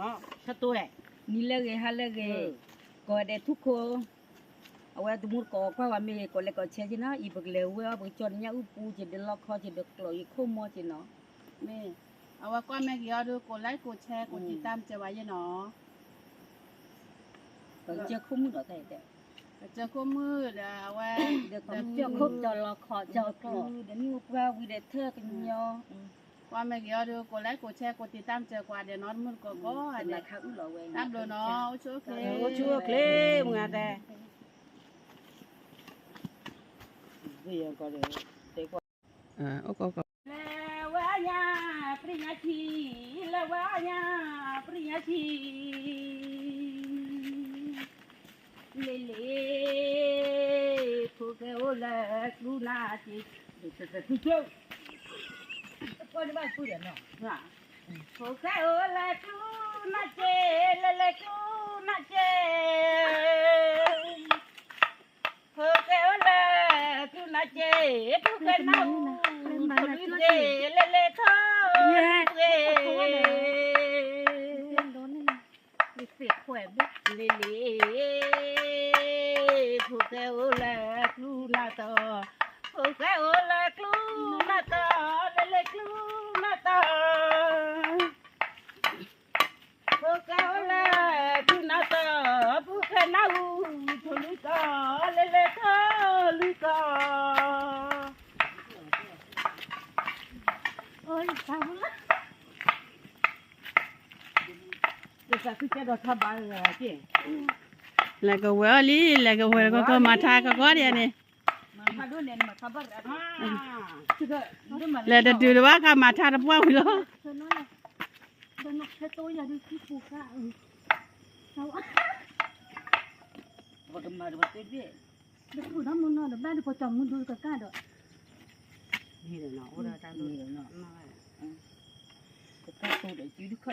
นาะถ้าตัวนี่เลยฮะเลยก็ได้ทุกคนเอาไว้ตัวมุดก็ว่าว่ามีก็เลยก็เชื่อจีนะอีบักเลวว่าบุจนเนี่ยอุปูจะเดือดล็อกคอจะเดือดกลอยคู่มัวจีเนาะแม่เอาว่าก้อนแม่กี่ดูกดไลค์กดแชร์กดติดตามจะไว้ยังเนาะก็เจอคู่มือต่อแต่เจอคู่มือเดี๋ยวเอาไว้เดี๋ยวก็เจอคู่จะล็อกคอจะกลอยเดี๋ยวนี้ว่าวิเดเธอกันยอก้อนแม่กี่ดูกดไลค์กดแชร์กดติดตามเจอกว่าเดี๋ยวนอนมือก็เดี๋ยวข้าวอุ่นเราเองตามดูเนาะชั่วเคลชั่วเคลมึงอะแต่เดี๋ยวก็เลยเด็กว่าโอ้ก็แล้วว่าญาปริญญาชีแล้วว่าญาปริญญาชีเลเลผู้แก่โอละลูนาชีเด็กจะทุกข์ก็ได้บ้านพูดเนาะผู้แก่โอละลูนาเจเลเลลูนาเจผู้แก่โอละลูนาเจผู้แก่น้าเจเลเลเขาเจเสียแขวนเลเลผู้แก่โอละลูนาตอผู้แก่โอละลูนาตอเลเลลูนาตอผู้แก่โอละลูนาตอผู้แก่น้าทุลิกาเลเลเขาลิกาโอ้ยทำละเดี๋ยวจะคิดว่าทำอะไรกันแล้วก็เวลีแล้วก็เวลก็มาทาก็เดี๋ยวนี้มาดูเนี่ยมาขับรถแล้วจะดูว่าก็มาทารับว่าเหรอเดินนกแค่ตัวอย่าดูขี้ปูก้าเอาวัดมาดูวัดเตี้ยเดี๋ยวพูดน้ำมันเนาะเดี๋ยวแม่ดูพอจำมือดูกับก้าเด้อนี่เนาะเราตามดูเนาะ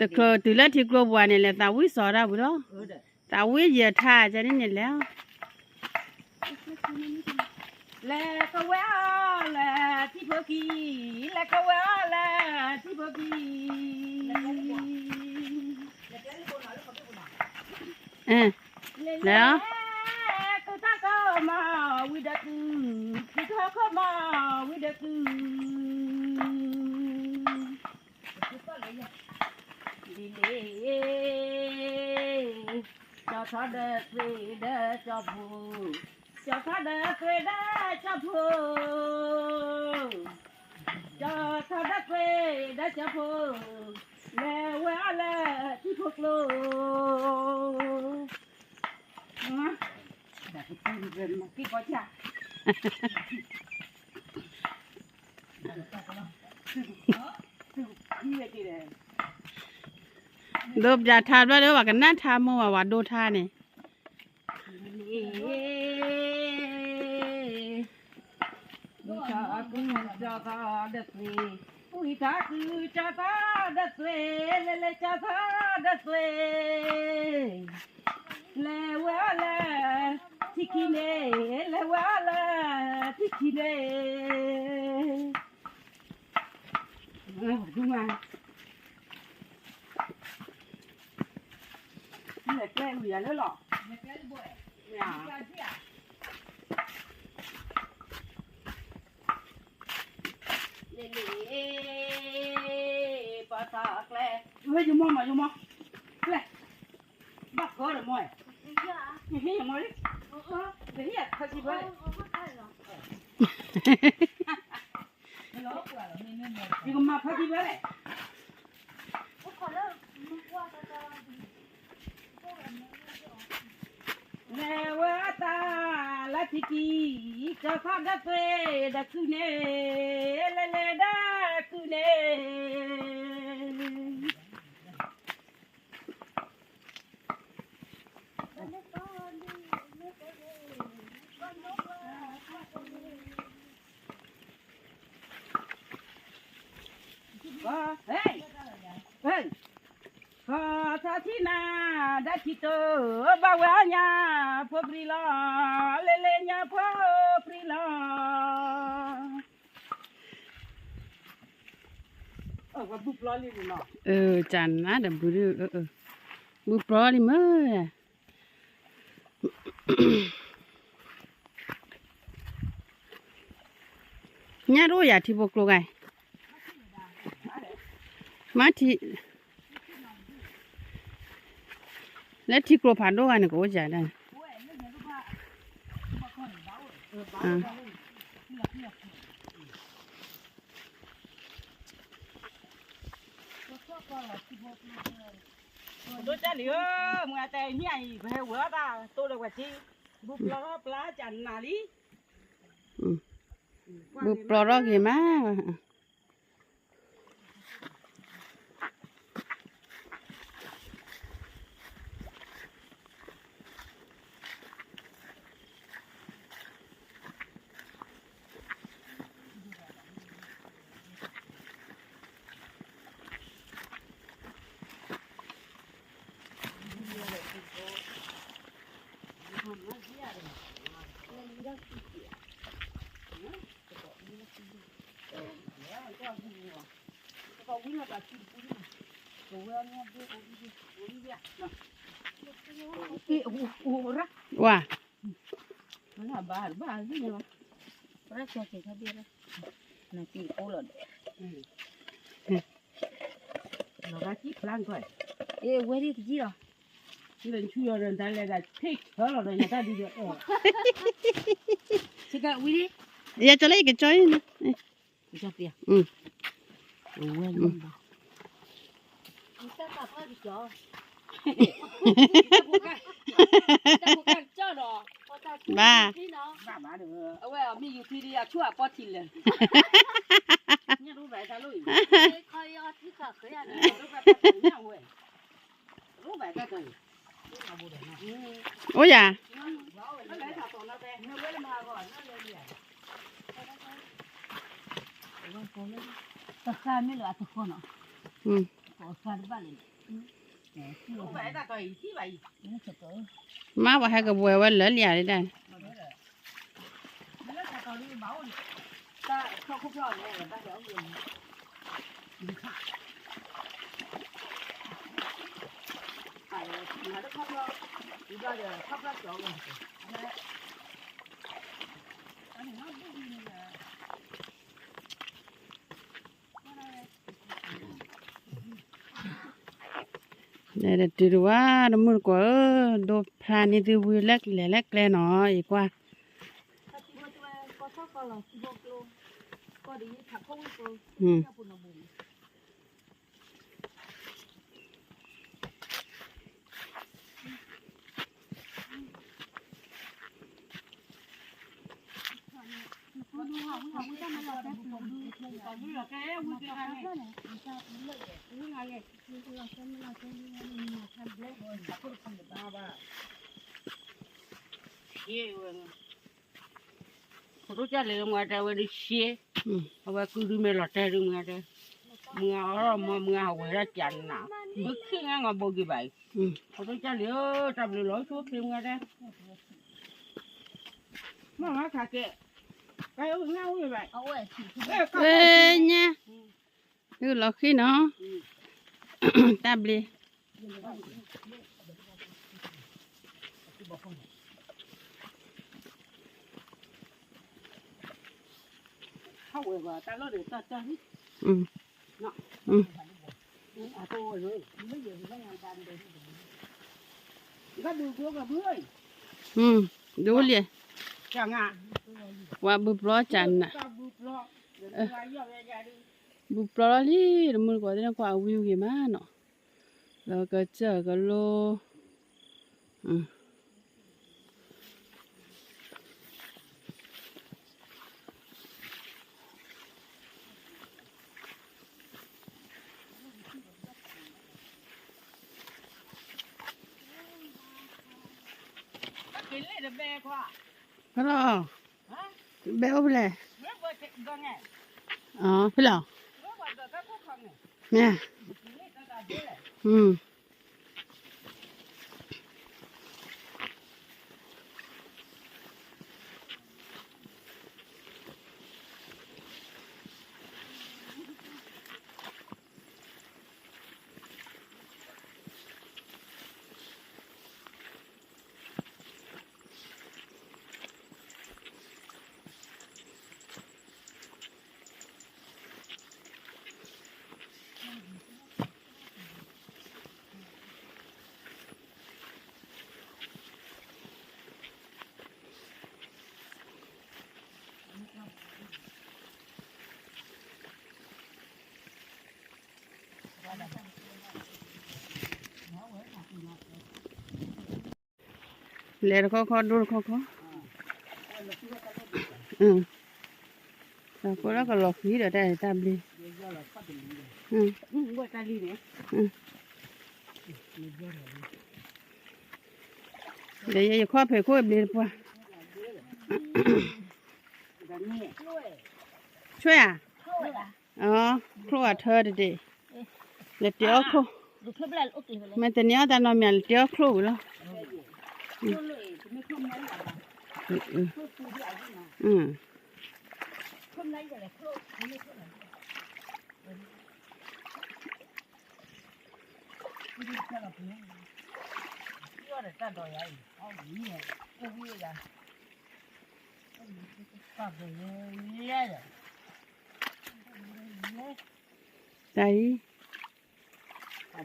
แต่ก็ตัวละที่กลัววันนี่แหละตาวิสอระบุเนาะตาวิเยอะท่าจะนี่เนี่ยแล้วแล้วก็ว่าแล้วที่พอกีแล้วก็ว่าแล้วที่พอกีแล้วก็ถ้าก็มาวิดากูก็ถ้าก็มาวิดากูดีเลยจะทอดเสียดจะพูจะทอดเสียดจะพูจะทอดเสียดจะพูแล้วเวลาที่พวกเราแต่ที่เรียนมาที่ก็จะดบจะทานว่าเดี๋ยวว่ากันน่าทานมั่วว่าดูทานนี่จะคือจะทาดัสเวอุ้ยจะคือจะทาดัสเวเลเลจะทาดัสเวเลวะเลทิกิเนเลวะเลทิกิเนดูมานี่แกล้งเหลือแล้วหรอแกล้งบ่อยเนี่ยเลปะตาแกล้งเฮ้ยอยู่มออยู่มอแกล้งบักก็เลยมอยเฮ้ยมอยเดี๋ยวเขาสิบ่นี่ก็มาเขาสิบ่เลยแล้วตาละทิกีจะพาดเฟดคุเนเลเลดาคุเนเฮ้ยขอทาทินาได้ที่เตอบาวญาพบริลาเลเลญาพบริลาว่าบุบล้อเลยเนาะจันนะเดี๋ยวบุรุษ บุปผาดิมั้ยเนี่ยรู้อย่าที่บอกลูกไงมาที่แล้วที่กลัวผ่านด้วยกันก็ว่าจะได้đôi cha liu mà tay nhảy về bữa ta tôi được quả chi búp lá chăn nà đi บุปผารอกกี่มา ว่า nó bà cái gì mà rất cho chị thấy biết đó này chị cô là nó ra chip lan thôi ê quay đi thì gì rồi lần chui rồi ta lại là thích đó là người ta đi được chị cả quay đi อย่าจะเล่นกับจอยนะ cho tiền quên luôn bà ba bà được ơi mi yêu thì đi à chua bỏ thịt lên nhá lúc vậy ta lui coi yo thì cả khơi à lúc vậy ta nhá quên lúc vậy ta rồi โอ้ยอย่า nó lấy thảo tổ nó về nó lấy mà gọi nó lấy gì ta khai mới là thực con nó อืม có khai được bao nhiêu lúc vậy ta rồi thì vậy nó chụp tới มาว่าให้กับบัวว่าเหลือเหลี่ยได้ ta không cho này là ta kéo người phải là nó khóc lo bây giờ khóc lóc cho rồi để từ đó nó mua quả đồ pha này từ vui lắc lẻ nó ý qua ừ tôi cha lấy ngoài trời về đi xe, về cứ đi mê lọt trời đi ngoài trời, mưa ở mà mưa hậu ra chặn nào, cứ khi ngang ngồi bồi gì vậy, tôi cha lấy trăm lấy lối xuống đi ngoài trời, mà má thà kệ, cái ơi ngao như vậy, ê nha cứ lọt khi nó tab đi không về vào ta nói để ta cho hết, à tôi rồi, bây giờ nó làm đàn để các đường xuống là bưởi, đủ liền chẳng à, qua búp ló chăn nè búp ló đi rồi mình gọi đến qua view gì mà nó rồi cái chợ cái lô cái này là bè quá, cái đó béo bè nó vừa chạy gần này, cái đó nó vừa được các quốc phòng này, nè လေခေါခေါဒုခေါခေါကိုရကလော်ခီးတဲ့တမ်ဘလီ我在里面。လေရခေါဖေခေါဘလီပွားချွဲอ่ะအော်ခရိုအထော်တဲ့လေတောခေါမတနီယတနော်မြန်တောခရိုလားတိုင်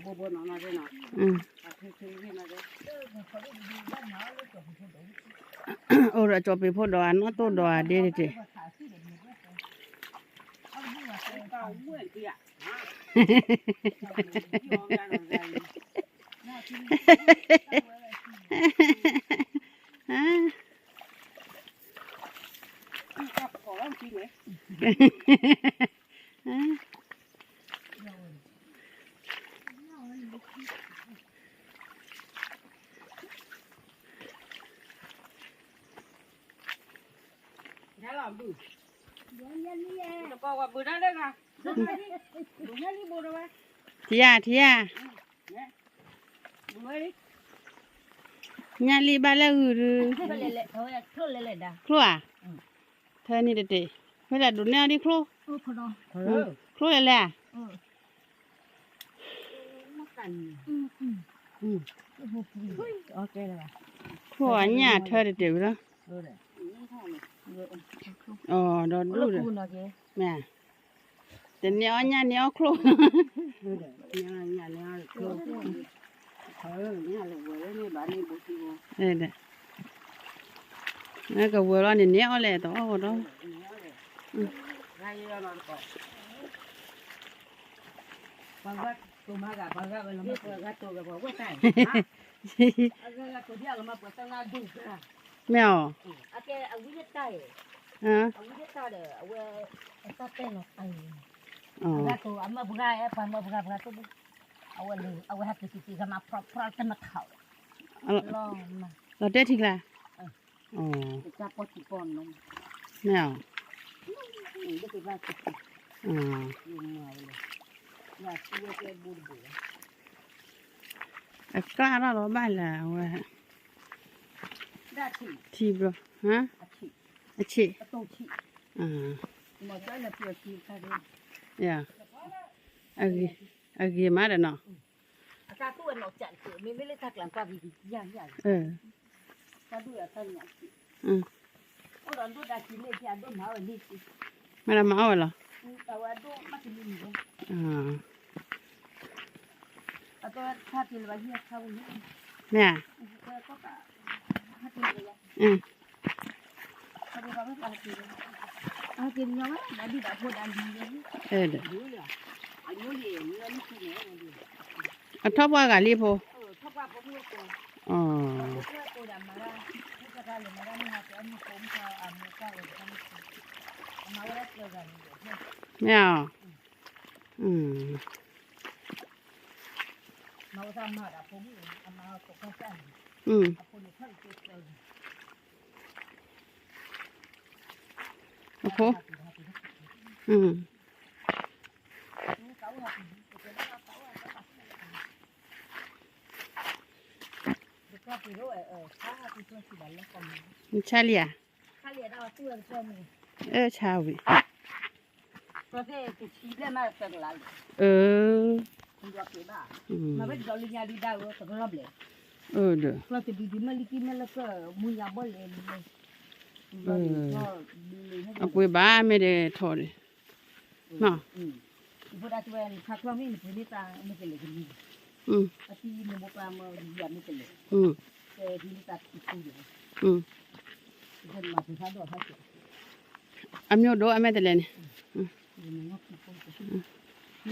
ဘောနာနာတဲ့နာအခုခေတ်နေတာတဲ့အော်ရကြောပေဖို့တော့နော်တော့တော့တဲ့တဲ့ကောင်းဝဲကြည့်ทียညာလီပါလဲဟူရခလိုเธอนี่เด็ดๆไม่ได้ดูแนวดิครูครูเลยแหละครูอันเนี่ยเธอเด็ดๆแล้วอ๋อดอดูเลยแม่แต่เนี้ยอันเนี่ยครูเนี่ยครูเนี่ยเลยเว้ยนี่บ้านนี่บุตรเด็ดนั่นก็วัวเราเนี่ยเอาเลยตัวก็ต้องบางวัดตัวมากะบางวัดเราไม่เปิดวัดตัวกับวัดใต้วัดตัวเดียวเรามาเปิดตั้งนานดูนะไม่เอาอาแกเอาวิญญาณใต้เอาวิญญาณใต้เด้อเอาไว้ตัดเต้นออกไปวัดตัวอามาบุกไอ้พันมาบุกตัวเอาไว้เลยเอาไว้ให้ติดๆกันมาพร้อมจะมาเข่าลองมาเราได้ทีละอ๋อจะปอดที่ปอนลงไม่เอาได้ไปว่าติดอยู่มาเลยอยากช่วยแกบูดบูกล้าเราบ้านแล้วเว้ยได้ทีบเหรอฮะอาชีต้องชีหมดแล้วเปลี่ยนทีค่ะเนี่ยอากีมาเด้อเนาะอาการตัวเราจัดคือไม่ได้ทักหลังกว่าดีย่างการดูอ่ะท่านเนี่ยโอ้เราดูได้ทีเลยที่อันดูมาวันนี้มาแล้วมาเอาเหรอแต่ว่าดูมาทีนี้ตัวถ้าทีละเฮียเข้าเนี่ยแม่ก็ถ้าทีละถ้าทีละไม่พอทีละเอาทีละมั้ยแล้วดีแบบพูดอันดีเลยเด้ออายุเยอะเนี่ยนี่คือเนี่ยมันดีทบว่ากะลีโพทบว่าบ่ฮู้ตัวอ๋อตัวดำมาแล้วนี่ก็ได้เลยมาแล้วนี่ฮะแต่อันนี้ผมเขาอันนี้ก็เลยทำมาแล้วเจอกันไม่เอามาทำมาแล้วผมเอามาตกแค่คนนี้เขาเก็บเลยโอ้โหชาเลียชาวิมาเป็นดอลลิญาดีดาวสักรอบเลยเด้อเราจะดีมาลิกินแล้วก็มุยาบอลเลยเอาไปบ้าไม่ได้ทอดเลยเนาะพอได้ตัวนี้ถ้าเราไม่มีพื้นที่ตาไม่เป็นเลยกันนี่อาทิตย์นึงบอกว่ามาดีแบบไม่เป็นเลยแต่พื้นที่ตาติดตัวอยู่เดินมาถึงท้ายดอกท้ายเสืออามีโดอาไม่แต่เลยนี่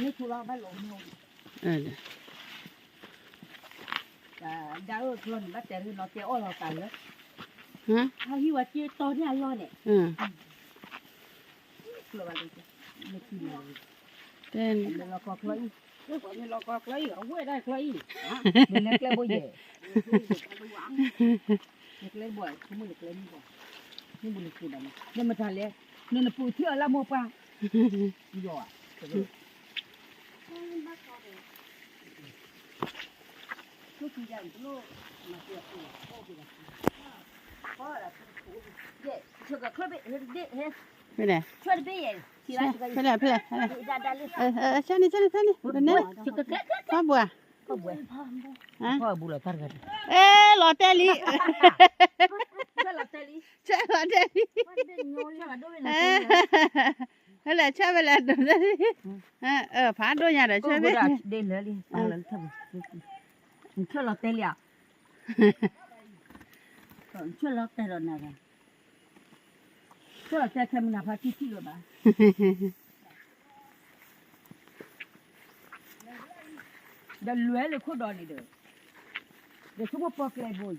นี่คือเราบ้านหลงเนาะเด้อ đã ở luôn bắt trẻ nó trẻ ở cả nữa ฮะ hay như là chia to nha lo này อืม lo vào đây nó chỉ là เต้น nó có lấy cái quả này nó có lấy ở quê đây lấy mình lấy bao giờ lấy bồi không muốn lấy như vậy nhưng mình cứ đâm nên mà thằng lấy nên là phụ thiếu là mua pa rồi lúc khi ra lúc mà tiệc thì ô kìa có là dễ cho cái khơi bị dễ hết ไปไหน cho nó bị dễ thì là ไปไหนไปไหน ra ra lên ใช่นี่ใช่นี่ใช่นี่เดี๋ยวนี้ cho cái kết พ่อบัว có buổi ฮะ có buổi là tar gần เอ๊ะรอเตลี่ cho là tay đi ใช่รอเตลี่ cho là đôi เอ là อนั่นแหละใช่เวลาดูนั่นผาด้วยอย่างเดี๋ยวช่วยไหม đây là đi bằng lần thầm cho là tay liao còn cho là tay rồi này cho là tay thêm là phải chi rồi bà đã lướiเลยคู่ดอนนี่เด้อเดี๋ยวชั่วโมงพอเกลบ่อย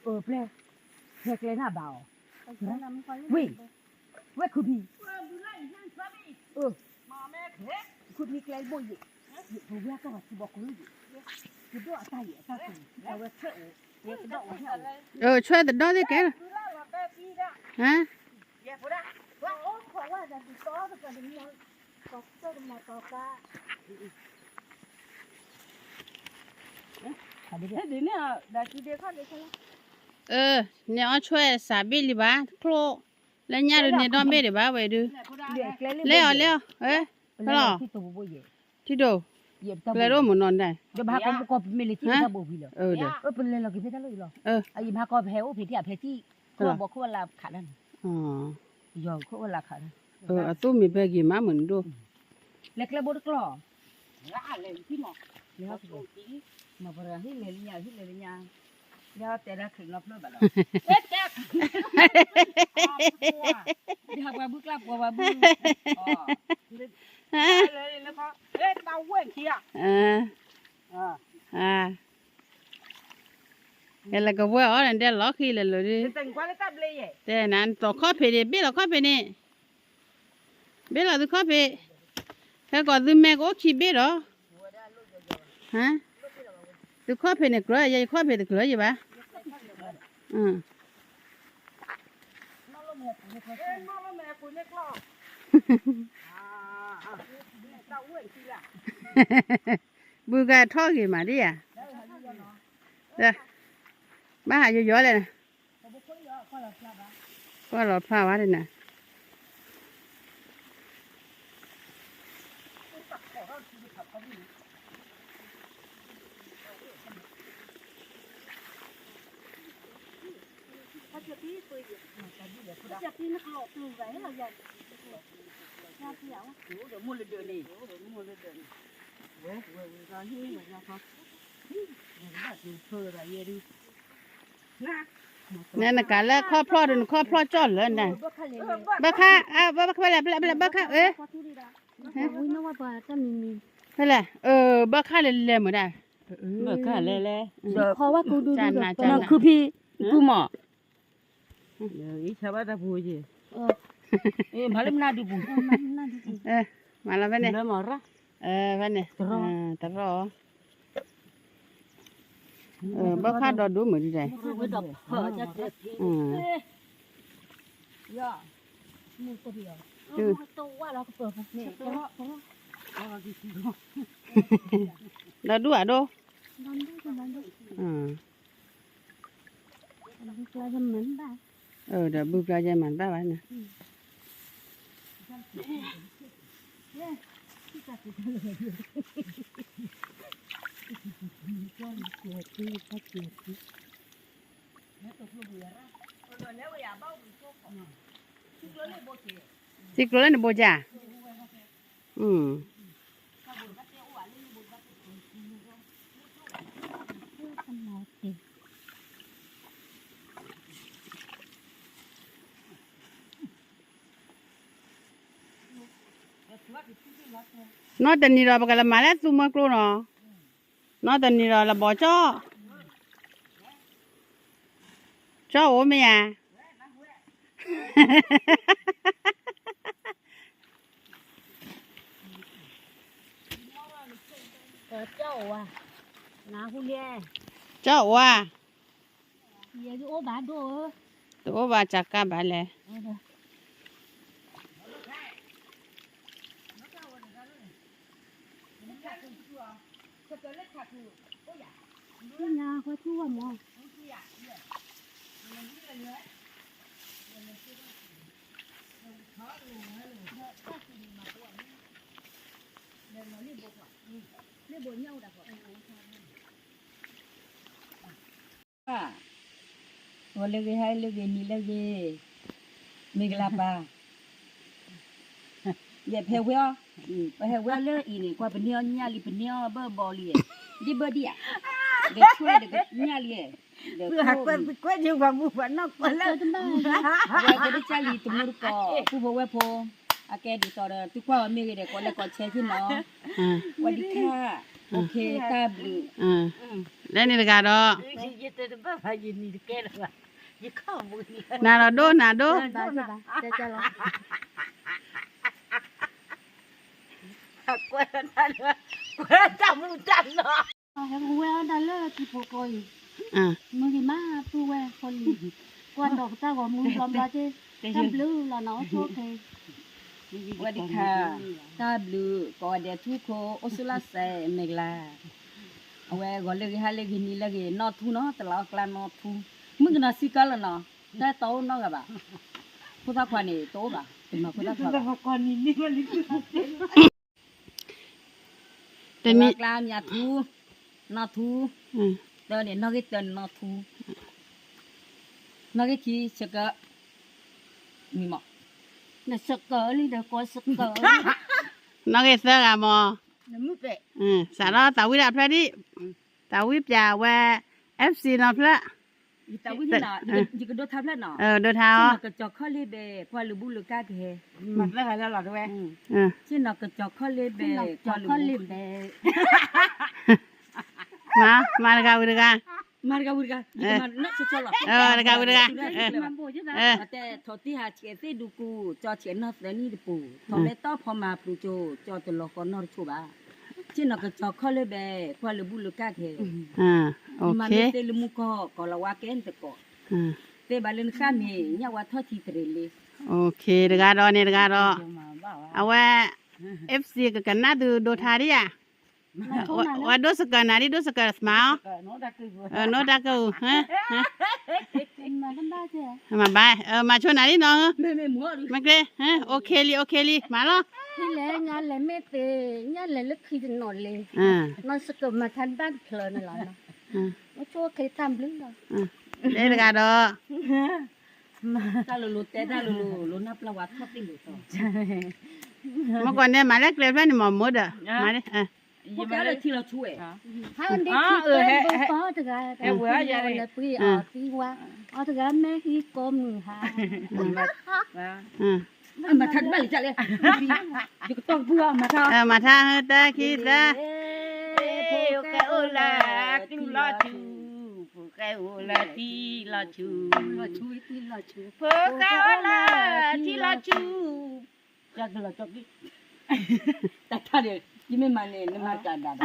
เปลเกลหน้าบ่าววิ่งว่าคุณพี่มาแม่เขคุณมีเกลบ่อยผมว่าก็ว่าสิบอกคุณคือดอกตายตาคุณเอาไว้เถอะเดี๋ยวดอกว่าเฮา ช่วยแต่ดอที่แกฮะ เดี๋ยวพุ่นว่าโอ้ขอว่าจะติดต่อกันนี่ก็ต้องมาต่อกัน เดี๋ยวนี้ได้กี่เดือนค่ะเดี๋ยวใช่ไหม เนี่ยช่วยสาบิลิบ้าโครแล้วเนี่ยดูเนี่ยดอมเบลิบ้าไว้ดูเลี้ยวที่ตัวบุยที่ดูเปล่ารู้หมุนนอนได้เดี๋ยวพาก็มีเลยที่ตาบุยเลยเดี๋ยวเป็นเลยเราคิดได้เลยหรอไอ้พาก็แพ้วผิดที่อ่ะแพ้ที่เขาบอกเขาว่าลาขาดนั่นยอมเขาว่าลาขาดตู้มีเบกี่มาเหมือนดูเล็กแล้วบุตรกล้อเลยที่หมอแล้วมาพอให้เลยเนี่ยให้เลยเนี่ยแล้วแต่ละขึ้นรับเลยบ้างเอ๊ะแจ๊กเดี๋ยวว่าบุกลับว่าบุกเลยแล้วก็เอ๊ะเตาเว้ยขี้อ่ะเอลก็ว่าอ๋อนั่นเดี๋ยวล็อกขี้เลยเลย แต่งกว่าเลยตับเลยแต่นั้นต่อข้อเพดเบี้ยข้อเพนี่เบี้ยตัวข้อเพแค่ก่อนดูแม่ก็ขี้เบี้ยหรอฮะตัวข้อเพเนี่ยกลัวยังข้อเพเนี่ยกลัวอยู่ปะบูกาท่อกี่มาดิอ่ะเด้อมาหาอยู่เยอะเลยนะก็หลอดผ้าวะเลยนะจะปีนเขาตื่นไว้เราอยากอยากเที่ยว เดี๋ยวมูลเดือนนี่มูลเดือนเว้ยตอนที่มันจะเขานั่นน่ะกันแล้วข้อพลอดข้อพลอดจอดเลยนั่นบ้าค่ะบ้าค่ะบ้าค่ะอุ้ยนึกว่าปลาจะมี ไปเลยบ้าค่ะเลยเหมือนได้ เมื่อค่ะเลยเพราะว่ากูดู จานนะจาน นั่น นะ คือพี่กูหมออีชาวบ้านตะพูจีมาเล่มนาดิบุมาแล้ววันนี้ เริ่มอะไรวันนี้ตลอดบ้าค่ะดอดูเหมือนได้ย่า มือตัวเดียว ตัวว่าเราก็เปิดนี่ดอดูอ่ะดูนั่นดูนั่นดูบุกลาจะเหมือนบ้าเดี๋ยวบุกลาจะเหมือนบ้าวันนะสิกลัวเลยนะโบจ่านอแต่นี่เราปกติมาแล้วซูมากลัวเนาะนอแต่นี่เราละบ่อจ้อ เจ้าโอ้ไม่ยา เจ้าอ่ะนาผู้เลี้ย เจ้าว่า เลี้ยโอ้บ้านด้วย ตัวว่าจากกาบาเลย นาเขาชั่วมั้ง Wa lagi hai lagi ni lagi miglapa ya phewea phewea le ini kwa penio nya li penio ba boli di ba dia de chue de nya li de quên nhiều vào mua vẫn nó quên lên wa ga de chali tumur ko pu bo we pho ake di to tu kwa mi ge de ko le ko che thi no อืม wa di kha okay ta blu อืมแล้วนี่ละก็ ยี่เตอร์บ้าพายินนี่แกเลยว่ะยี่ข้าวบุญนี่ นาเราโดนาโด ได้ใช่ปะจะรอกวนนั่นเลยกวนจับมือจับเนาะให้กูเวนั่นเลยที่พกอย อ่า มึงกี่มาตัวเวคนกวนดอกตาของมึงลำบากเจ้จับลื้อแล้วเนาะโชคดี wa di kha ta blu ko de tu ko osula se megla awe go le ha le ni le ge no thu no ta la kla no thu mung na si ka la no ta to no ga ba khu ta khwa ni to ba ti ma khu ta khwa ba ก่อนนี่มันลิ้น แต่มี kla nya thu no thu อืม ta ni no ge ten no thu no ge chi se ka mi ma น่ะสกเกอร์นี่เดี๋ยวก็สกเกอร์ น้องเอเซอร์อะมอ น่ะมึงเป็ด อืมสารตาวิดาพระดิตาวิบยาแว FC นอพระ ta wi ni na ji ka do tha pla no เดินเท้า ka cho kho le be kwa lu bu lu ka ge มันแล้วกันแล้วหรอด้วย อืม chi no ka cho kho le be จอ kwa ด lu ข้อ bu ลิบเด้ มาละกาวิดกา marga urga ma na so cho la ละกาวิดกา มันบูจิตา แต่ทอที่หาเชียเสดูกูจอเชียนอสนี่ดิปูทอเลต้อพอมาปลูโจจอตลอกนอร์ชูบาจินก็จอคอเลเบควาลบุลกาเค อ่าโอ มา เค เตลมุกก็ละวาเกนตะกอ อืม เตบาเลนข้ามีเนี่ยว่าทอทีเตรเล โอเคละกาดอเนี่ยละกาดอ มาบ้า เอาว่า FC กันนะดูทาดิอ่ะว่าดูสกันนะดิดูสกันสมา โน้ตคือ โนดากูฮะ มาทำได้ใช่ มาบายมาชวนนะดิน้อง แม่มัวดิ มาเกรฮะโอเคลีมาแล้ว ที่แล้วงานแล้วไม่เตะงานแล้วลึกขี้จะนอนเลย อ่าน อนสกมาทันบ้านเพลินน่ะหรอเนาะว่าชั่วเคยทำหรือเปล่า เด้ละกาดอ ตาลุเตตาลุนับละวัดทอติลุตอ เมื่อก่อนเนี่ยมาแล้วเกรฟนี่หมอหมดอ่ะมาดิ พวกแกเลยที่เราช่วย ถ้ามันได้ที่เป็นบ่ถึงอ่ะแต่ว่าอย่าเลยปีที่ว่าเอาถึงแม่ที่กลมหา มาทันบ้านจะเลยอยู่ก็ต้องเพื่อมาท่า มาท่าตาคิดตา Phù cái ô là tu lo chu, phù cái ô là ti lo chu, phù cái ô là ti lo chu. chắc là cho cái tại sao để chứ mấy mà này nó mà cả đàn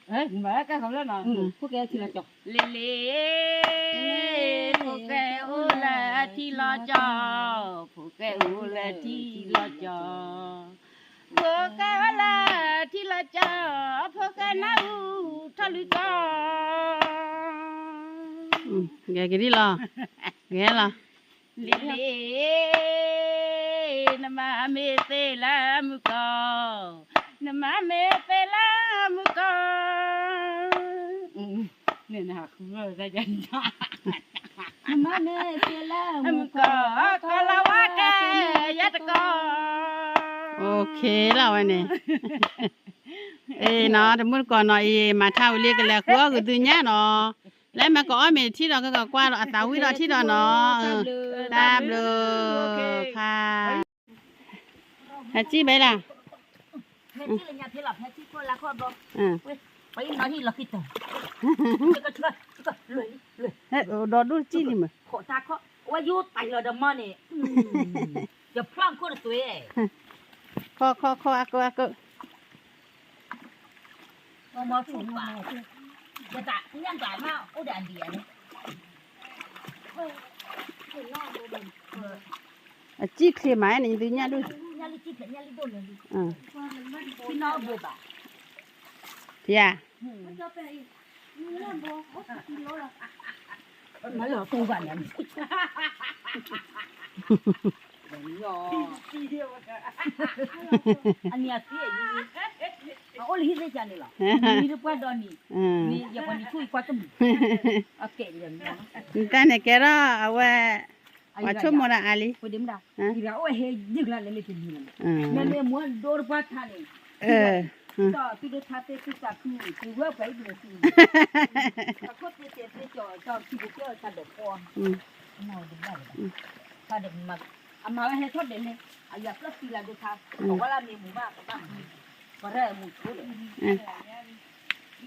Ấy, mà cái không đó nào. phúc cái thì là cho Lê lê, phù cái ô là ti lo cho, phù cái ô là ti lo cho. Phù cái ô là ti lo cho, phù cái nào thà lư cho. Ghé cái đi lo, ghé lo. Lê lê, nama me te la mu co, nama me te la mu co. Nên là không ngờ ra dân đó. mà mẹ kia là Mu co la wa ke ya ta co. Ok là vậy nè. Ê nó thì muốn còn nói mà thao liệt cái là quá cái từ nhá nó. Lấy mà có mình thi đó cái qua đó tao quý đó thi đó nó. Đáp được. Kha. Hả chi vậy là? thế thì là nhà thế là thế thì cô là con bông Ừ. phải nói thì là cái tờ cái ก็เลยเลย เฮ้ยดอดูจี้ลิม ขอตาเขาว่าอยู่ไตเราดมาเนี่ยจะพลางคนตัวเอง คออะก็ มาถูกป่ะจะจ่ายยังจ่ายมาโอ้เดี๋ยวเดียวเนี่ย อะจี้เคลมานี่ดูญาดู ญาลิจิเป็นญาลิโดนเลย อ่า พี่น้องบัวป่ะ ที่อ่ะ มาหลอกตัวกันเนี่ยอันนี้ที่ยี่โอ้ลิฮิตจันนี่หรอนี่รู้ป่ะดอนนี่ อืม นี่อย่าวันนี้ช่วยกว่าตุ้มโอเคเดี๋ยวนี้ นี่ตาเนี่ยแกราเอาไว้ว่าชั่วโมงละอาลี พอดีมั้ยที่เราโอ้เฮยิงละเลยที่นี่ อืม เนี่ยม้วนโดนปัดท่านี่ ก็ที่ดูท่าเตะที่จับคือคือว่าไปดูสิเขาเตะเตะจ่อจ่อที่บุกเกอร์ชาดกพอ อืม มาดูได้ชาดกมาอามาให้ทอดเด่นเลยอายาพลัสติลาดูท่าบอกว่าเรามีหมู่บ้านก็ได้ก็ได้หมู่ชุดเลย อ่า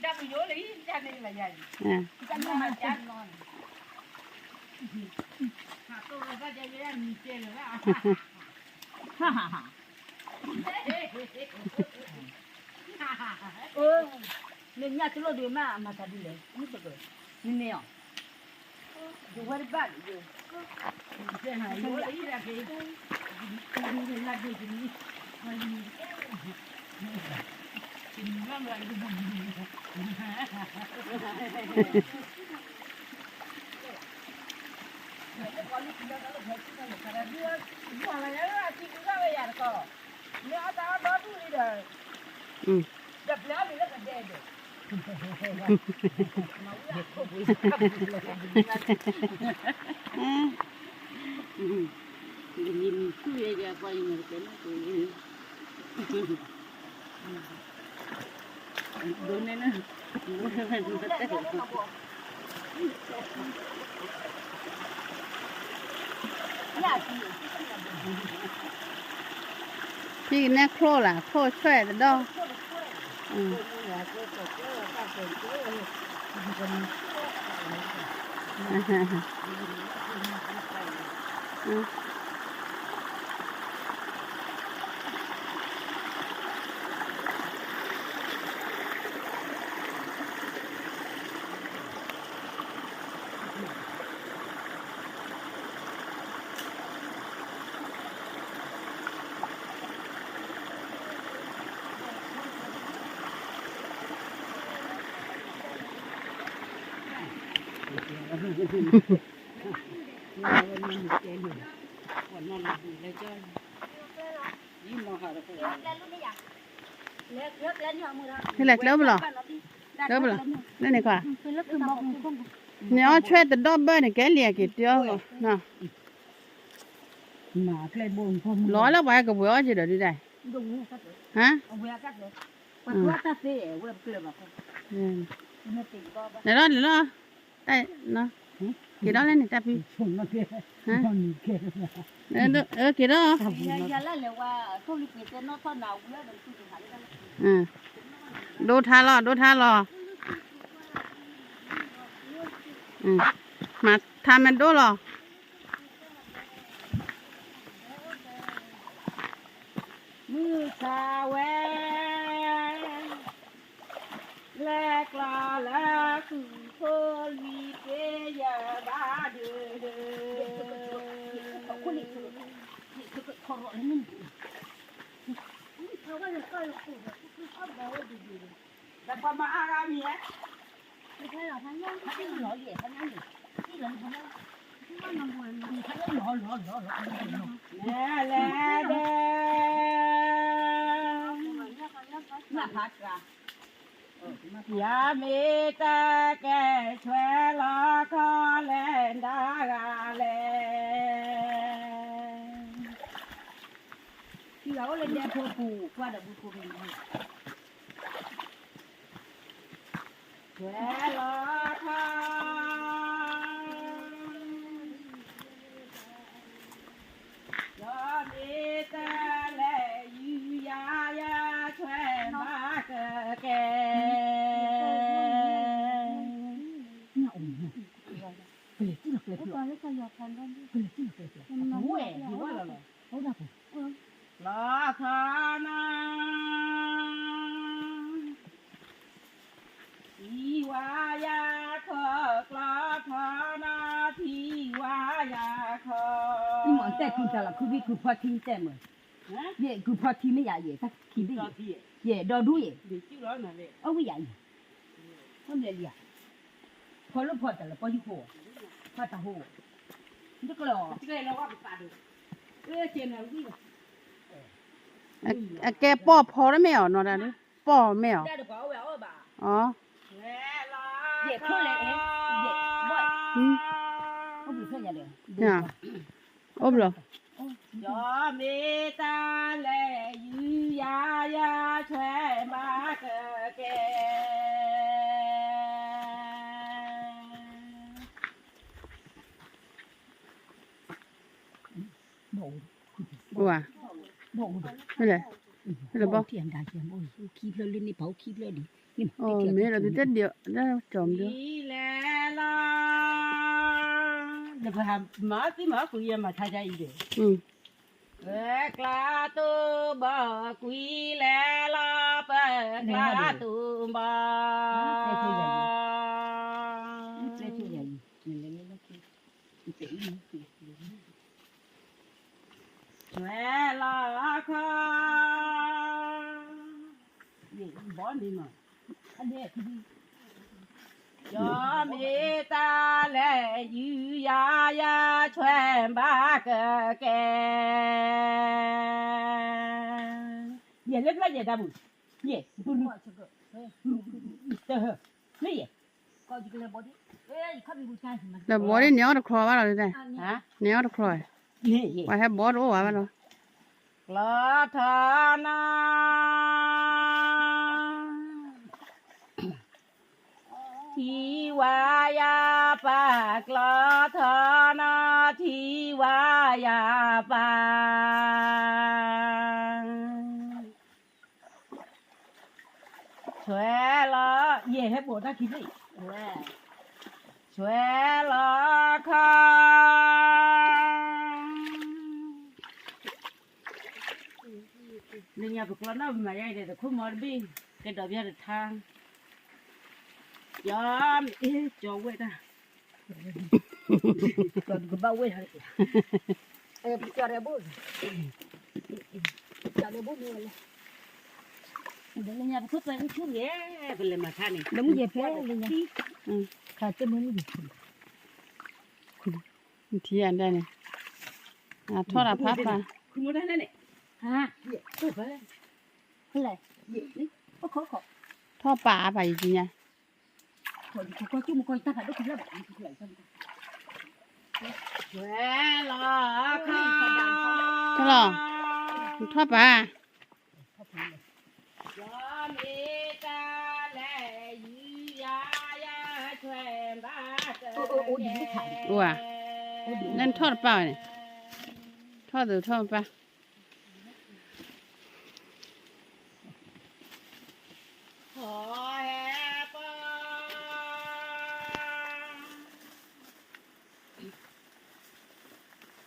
ได้ไปเยอะเลยจานนี้ละใหญ่ อ่า จันทร์มาจันทร์นอน หาตัวก็จะแย่มีเจเลยว่า ฮ่าฮ่าฮ่าเนี่ยตัวเราดูมามาทำดีเลยนี่ตัวนี่เนี่ยดูว่าบ้านดู เจ้าหายเยอะเลยละพี่ดูละดูที่นี่มันกินว่าอะไรดูมันอืม ยินคุยกับไปเหมือนกันคุยโดนเนี่ยนะ พี่เนี่ยโครล่ะโครช่วยแต่ดอกอืมอืม นี่แหละแล้วบ่ล่ะแล้วบ่ล่ะนั่นนี่กว่าเนี่ยช่วยแต่ดอกเบอร์เนี่ยแกเรียกกี่เดียวนะ มาใครบ่นพอ ร้อยแล้วไปก็บ่เอาจิเดี๋ยวนี้ได้ ดูกัดเลย ฮะ เอาเวลากัดเลยปัดว่าตาเสียเวลาเกลือแบบ อืม ไม่ติดก็แบบ เดี๋ยวเนาะได้เนาะกี่ดอกแล้วนี่ตาพี่ ส่งมาเกลือ ฮะ ตอนนี้เกลือ กี่ดอก อย่าละเลยว่าทุลิปิเตนอทอหนาวเยอะเดี๋ยวคุณจะหายกัน อืมดูท่ารออืมมาทำมันดูรอ มือชาแวแลกลาแลคือโคลีเกยาบาเดเด คนนี้คือขอร้องนึงเขาก็จะก็ขู่แบบเขาบอกว่าดี แต่พอมาอารามีอ่ะ ไม่ใช่หรอทั้งนั้นทั้งหล่อเหลี่ยทั้งนั้นที่หลังทั้งนั้นที่มันนำวันมีทั้งนั้นหล่อแน่แน่เด หน้าพักอะ ยามีตาแก่ช่วยลาคาเลนดากาเล ที่เราเลยเดินพูดว่าเดี๋ยวพูดไป ช่วยลาคายามีตาเลยูยายาช่วยมาแก่ เนี่ยโอ้โห แล้วก็อยากกันกันดิ โอ้ยอยู่ว่าแล้วลาคานาทีวายาคอกลาคานาทีวายาคอ 你忙在听着了，可别可怕听在么？也可怕听没呀？也他听的也到路也，你就老难嘞。哦喂呀，我那里啊，跑了跑的了，跑一跑，跑大货，你这个了，这个老话不打的，现在为了。แกป้อพอแล้วไม่เอาเนาะนี่ป้อไม่เอา 带着包外二吧， อ๋อ 也出来哎，也不， อืม 我不说人的， เนี่ยอบเหรอ ยอเมตาแลยืยายาช่วยมาเกแก ว่า 不， ไม่เลยไม่เลยบ่ 天大天不，起不了你跑起不了的，你 อ๋อไม่เราติดเดียวได้จอมเดียว นี่แหละล่ะเดี๋ยวพามาสิมาคุยมาท่าใจอีก อืม กลาตูบ่คุยแล้วล่ะเปกลาตูบ่ 这就人，你那那去，你这一去。 ช่วยล่ะค่ะนี่บ่นี่มาอันนี้คือยอมเมตาแลยืยายาช่วยบ้าเกแกเนี่ยเล็กละเนี่ยดาบุเนี่ยดูนี่เด้อนี่ 搞这个来包的，哎，你看没有干什么？ แล้วบ่ได้เหนียวตะครอว่าเราได้ ฮะ เหนียวตะครอย นี่ ว่าให้บ่รู้ว่ามัน ลาธานาทีวายาปากลาธานาทีวายาปาช่วยละเย่ให้ปวดตาคิดดิช่วยละค่ะ nên nhà bực lắm nó mà đây để không mòn bi cái đầu bia được thang yum cho quay ta còn cái bao quên hả? Em cho ra bố, cho ra bố nữa. nên nhà bực phải chút nhé phải làm mà than này Đúng vậy phải là nhà. Cả cái món gì? เทียนได้นี่ทอดพับป่ะ không muốn đây này Hả? không phải Cái này, gì đấy? Có khó khó. ทอดปลาไปจริงไง Thôi thì coi chứ mà coi ta phải đốt cái là bạn thì lại xong. quê lo kha ก็หรอทอดปลา cho mi ta lệ yu ya ya chuyện ba cơ ว่านั่นทอดเปล่าเนี่ยทอดหรือทอดปลา ขอแห่ปอ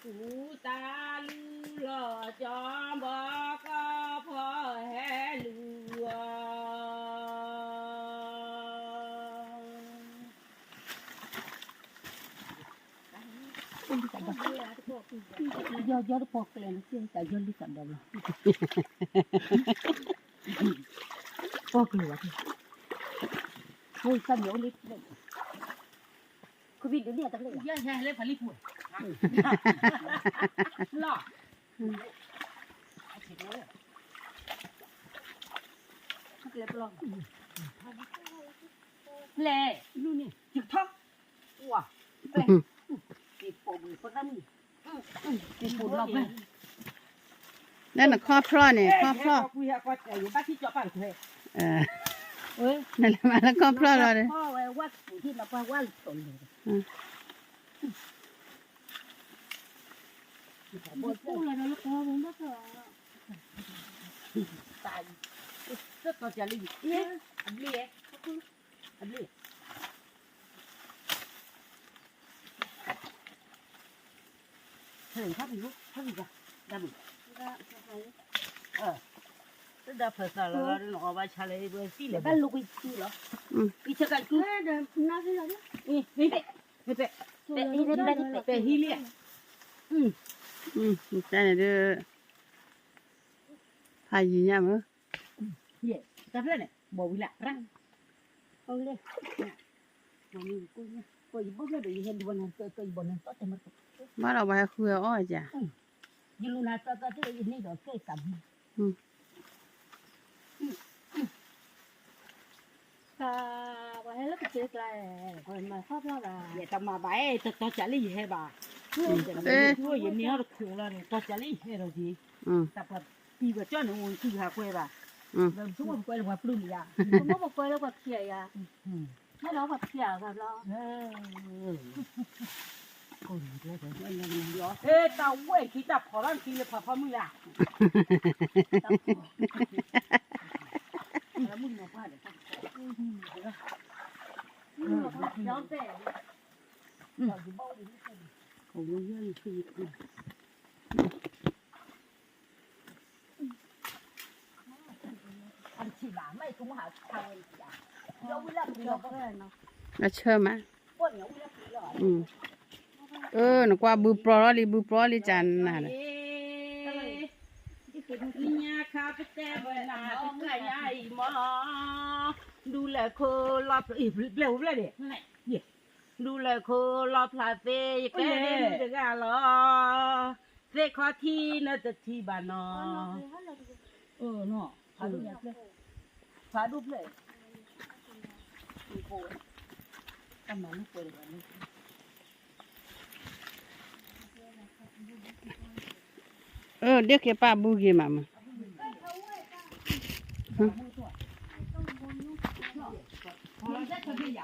ผู้ตาลือหล่อจอมบอกก็พอแห่ลัว Do nó bọc lên nó xin tại do đi cầm đầu. Bọc lên vậy. Thôi sao nhổ đi. Có biết đến nhà tao lên. Ya ya le phải đi phụ lo Lên bọc. lệ luôn nè chụp thóc wow Đi bộ bự phát lắm. đi phụ lọc này นั่นน่ะข้อพร่อเนี่ยข้อพร่อ quy hạ qua chạy bác sĩ cho bạn thuê เออนั่นแหละมาแล้วข้อพร่อเราเลย Có quá phụ thì nó qua quá tổn rồi. Bột cũ là nó có bốn bát rồi. tại rất có trả lý anh đi anh đi Hey, happy you. Happy da. Dabu. Tức là phải sợ là nó ba cha lấy bữa xí lại bắt lục đi đó. Đi chơi cái cứ. nó thế nào đấy Đi đi đi đi hi liền. cái này đưa hay gì nha mơ Ye, tập lên này, bỏ đi lại răng. Con lên. Mà nhìn cô nha. Cô bốc ra để hiện buồn tôi buồn tốt cho mất. bắt đầu bài khuya ôi chà Như lúc nào tôi thấy này đó cây sầm. và hay lúc chơi lại còn mà khóc lo là Vậy tao mà bãi tôi trả lý gì hay bà. ê Tôi vậy nhiều được khổ là tôi trả lý hay rồi gì. Tập hợp đi vào cho nó ngồi cứ hà quê bà. Làm xuống một quê là hòa plum ya. không có một quay đâu gặp khỉa à nó đó gặp khỉa gặp lo Ê tao quê khi tập khó lắm khi là phá mưa à. Là mưa nó qua để tao. nó về Ôi ơi khi anh chị bà mấy cũng hả thằng ấy đâu có làm gì đâu nó chơi mà con nhậu làm gì rồi nó qua bự pro đi chán nè nhà khá phải té bờ nà phải cái nhai mò đu lẹ khô lọp lẹo đấy này đu lẹ khô lọp là phê cái này được à lo phê khó thi nó tự thi bà nó nó phá đúc lên Tao mà nó quên rồi điếc cái pa bu gì mà nó rất là bây giờ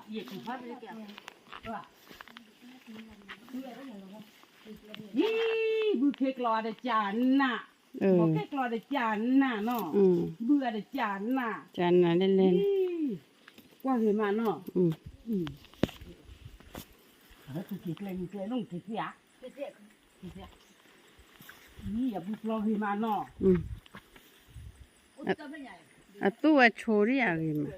việc thì phát đấy kìa bữa kẹt lò để chán nà một kẹt lò để chán nà nó bữa để chán nà chán là lên qua người mà nó nó tụt kẹt lên nó kẹt gì à à bữa lò người mà nó tu chori à gì mà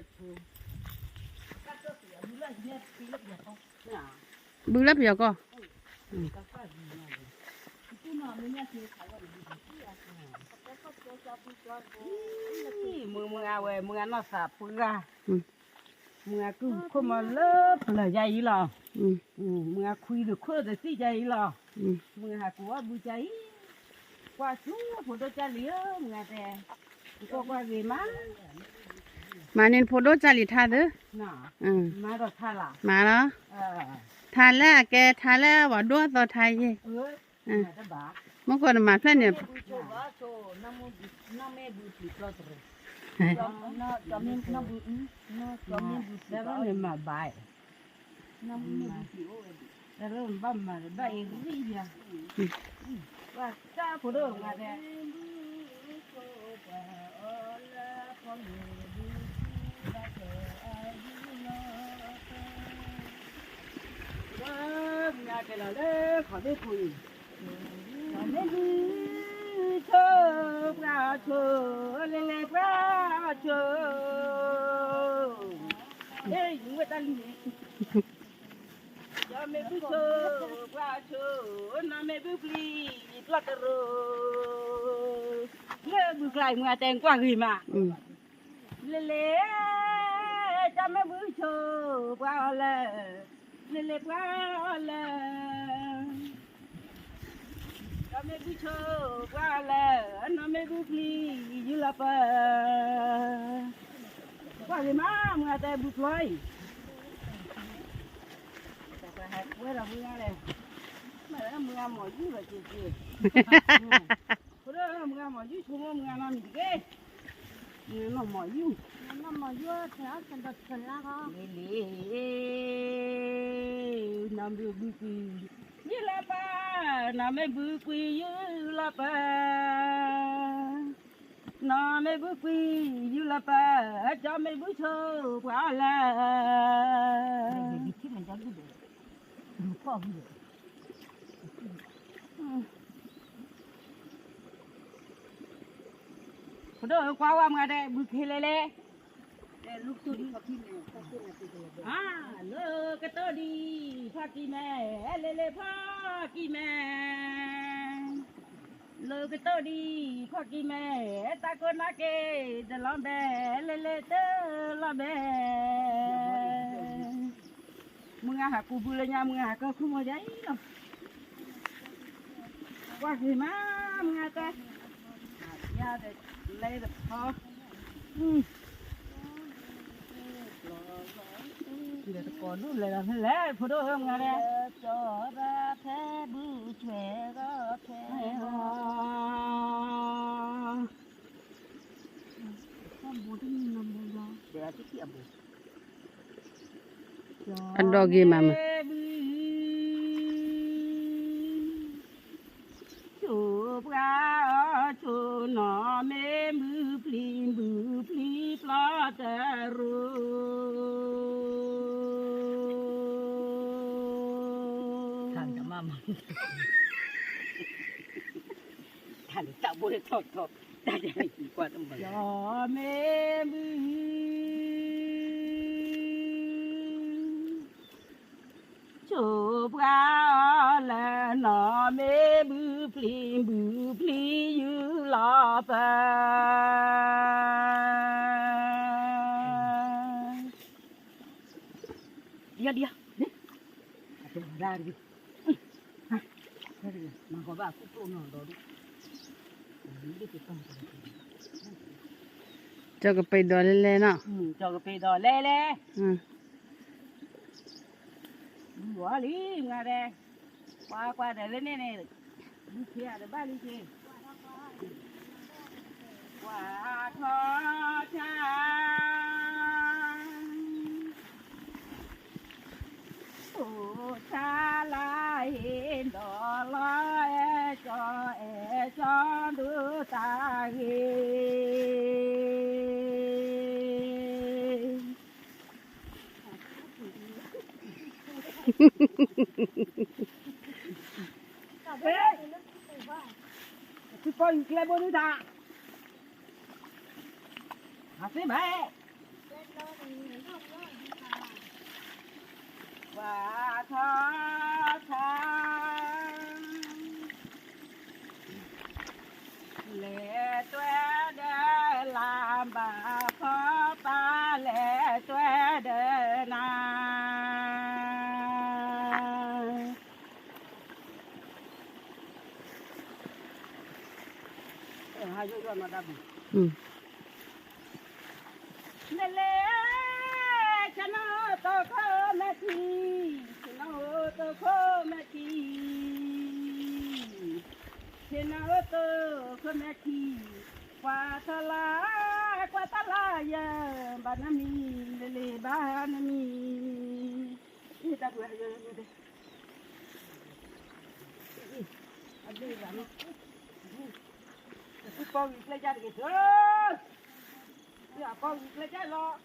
bự lắm giờ co mưa à mưa nó sạp ra mưa cứ không mà lớp là dày lò mưa khui được khui được xí dày lò mưa hà của bụi cháy qua xuống phụ đôi cha lía mưa tè qua gì mà nên phụ đôi cha lì tha đó má đó tha là mà đó tha là cái tha là vào đua tao thay gì mỗi con mà phải nè đó là mà bài đó là băm mà bài gì vậy và cha phụ đôi mà tè nhà cái là đấy khỏi biết gì nên đi chơi ra chơi lên lên ra chơi đây chúng ta đi cho mẹ bước chơi ra chơi na mẹ bước đi lót rồi mẹ bước lại ngoài tên qua gì mà lên lên cho mẹ bước chơi qua lên lên qua lên nó mới bước chơi qua lên nó mới bước đi như là qua gì mà người ta bước lôi quay là mưa này mà nó mưa mỏi dữ rồi chị đó là mưa mỏi dữ xuống mưa làm gì cái nó mỏi dữ nó mà vô thì ở trên đất trên lá có nằm được bước đi như là ba nó mới bước đi như là ba nó mới bước đi như là ba cho mấy bước chơi quá là bữa đó qua qua mà đây bự khê lê lúc tôi đi học phim này lơ cái tơ đi pha kỳ mẹ lê pha kỳ mẹ lơ cái tơ đi pha kỳ mẹ ta có na kê để làm bé lê tơ làm bé mừng à cụ bự lên nhà mừng à cơ không có giấy đâu qua gì mà mừng à cơ nhà để lấy được thôi để còn nó lại làm lẽ phụ đôi không nghe đây cho ra thế bự chè ra thế con bố thì nằm đây đó để cái kia bố ăn đo gì mà chú ba chú nó mê bự pli pla tê ru thằng cả mama thằng tạo bố để thọt ta để mày qua tầm bờ cho mê bự chú ba là nó mê bự pli như là ta đi ra đi mà có bà cũng trộn nó đó đi cho cái bì đỏ lên nó cho cái bì đỏ lê quá lý nghe đây qua để lên này đi kia để ba đi kia qua khó cha ô cha lại đỏ lo cho đứa ta cứ coi cái bố nữa ta thế mẹ và tha lệ tuế để làm bà khó ba lệ tuế để na hai đứa mà đâm lệ cho nó to khó mẹ chi cho nó to khó mẹ chi cho nó to khó mẹ chi qua ta la ya ba na mi lele ba na mi đi ta quay rồi đi đi làm cái con lấy ra được chưa giờ con lấy ra lo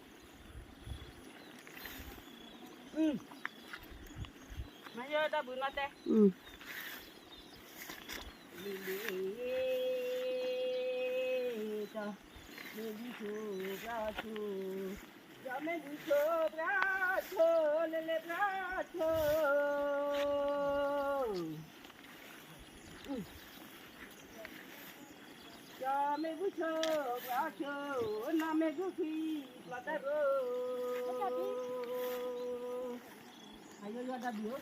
mà giờ ta bự ngắt đấy cho mình đi cho mình đi chùa lên chùa cho mình đi chùa na mình đi khi là ta rồi ai giờ đã biết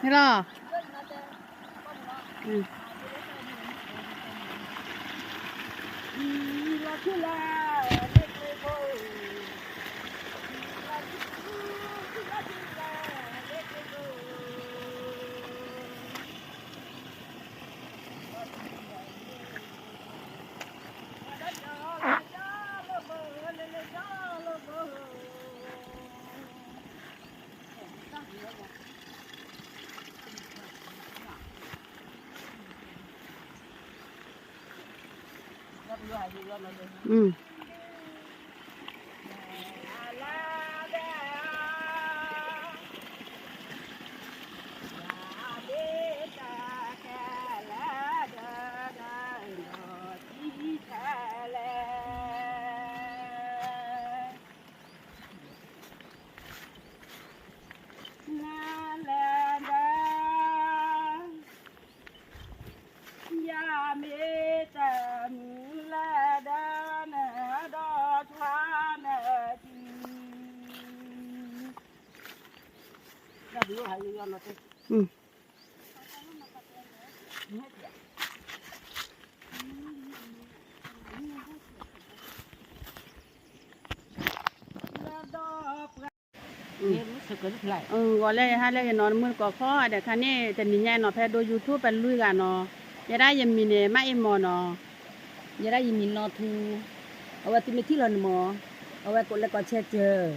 thế lo la chula le go la chula le go Ừ. Ừ. Gọi là hai là nó muốn có khó để khán nàyแต่นี่ไงเนาะแพ้ดู YouTube เป็นลุยกันเนาะอย่าได้ยังมีเนี่ยไม่มอเนาะ giờ đây mình nó thu ở đây mình thích lần mò ở đây cũng là có che chờ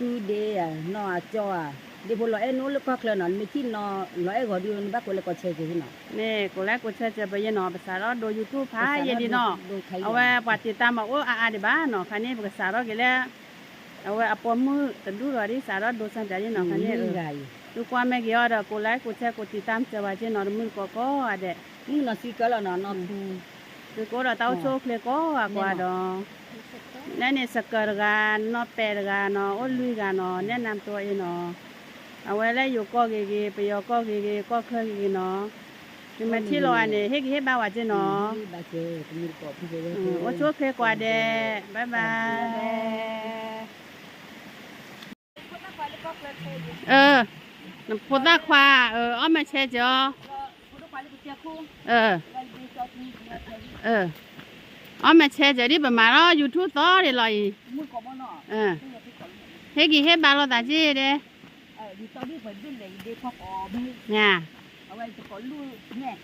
tu để nó cho để bộ loại nó lúc khác là nó mình thích nó loại gọi đi bác cũng là có che chờ thế nào นี่กูแล้วกูจะไปยันเนาะภาษาเราดู YouTube พายยันดีเนาะเอาไว้ปฏิตามมาโอ้อาเดบ้าเนาะคันนี้ภาษาเรากี่แล้วเอาไว้อปอมือกันดูเราดิสาเราดูสันใจยันเนาะคันนี้ดูความแม่กี่อ่ะกูแล้วกูติดตามจะว่าจะนอนมือก็อ่ะเด็ก มึงnó xí cái là nó thu คือกูเราเต้าโชคเลยก็อ่ะกว่าดอนั่นเนี่ยสกัดกันเนาะแปดกันเนาะโอ้ลุยกันเนาะแนะนำตัวเองเนาะเอาไว้แล้วอยู่ก็เก๋ๆไปยอก็เก๋ๆก็เคยเก๋เนาะคือมาที่เราอันนี้เฮ้บ้าว่าเจ้เนาะ bà chơi cũng như có cái gì โอ้โชคเลยกว่าเด้บ๊ายบายน้ำพุตาควาอ้อมมาเชจออ้อมมาเชจอดิประมาณเราอยู่ทุกต่อเลยเลยเฮ้กี่เฮ้บ้าเราตาจีเด้เนี่ย ở đây có lưu nè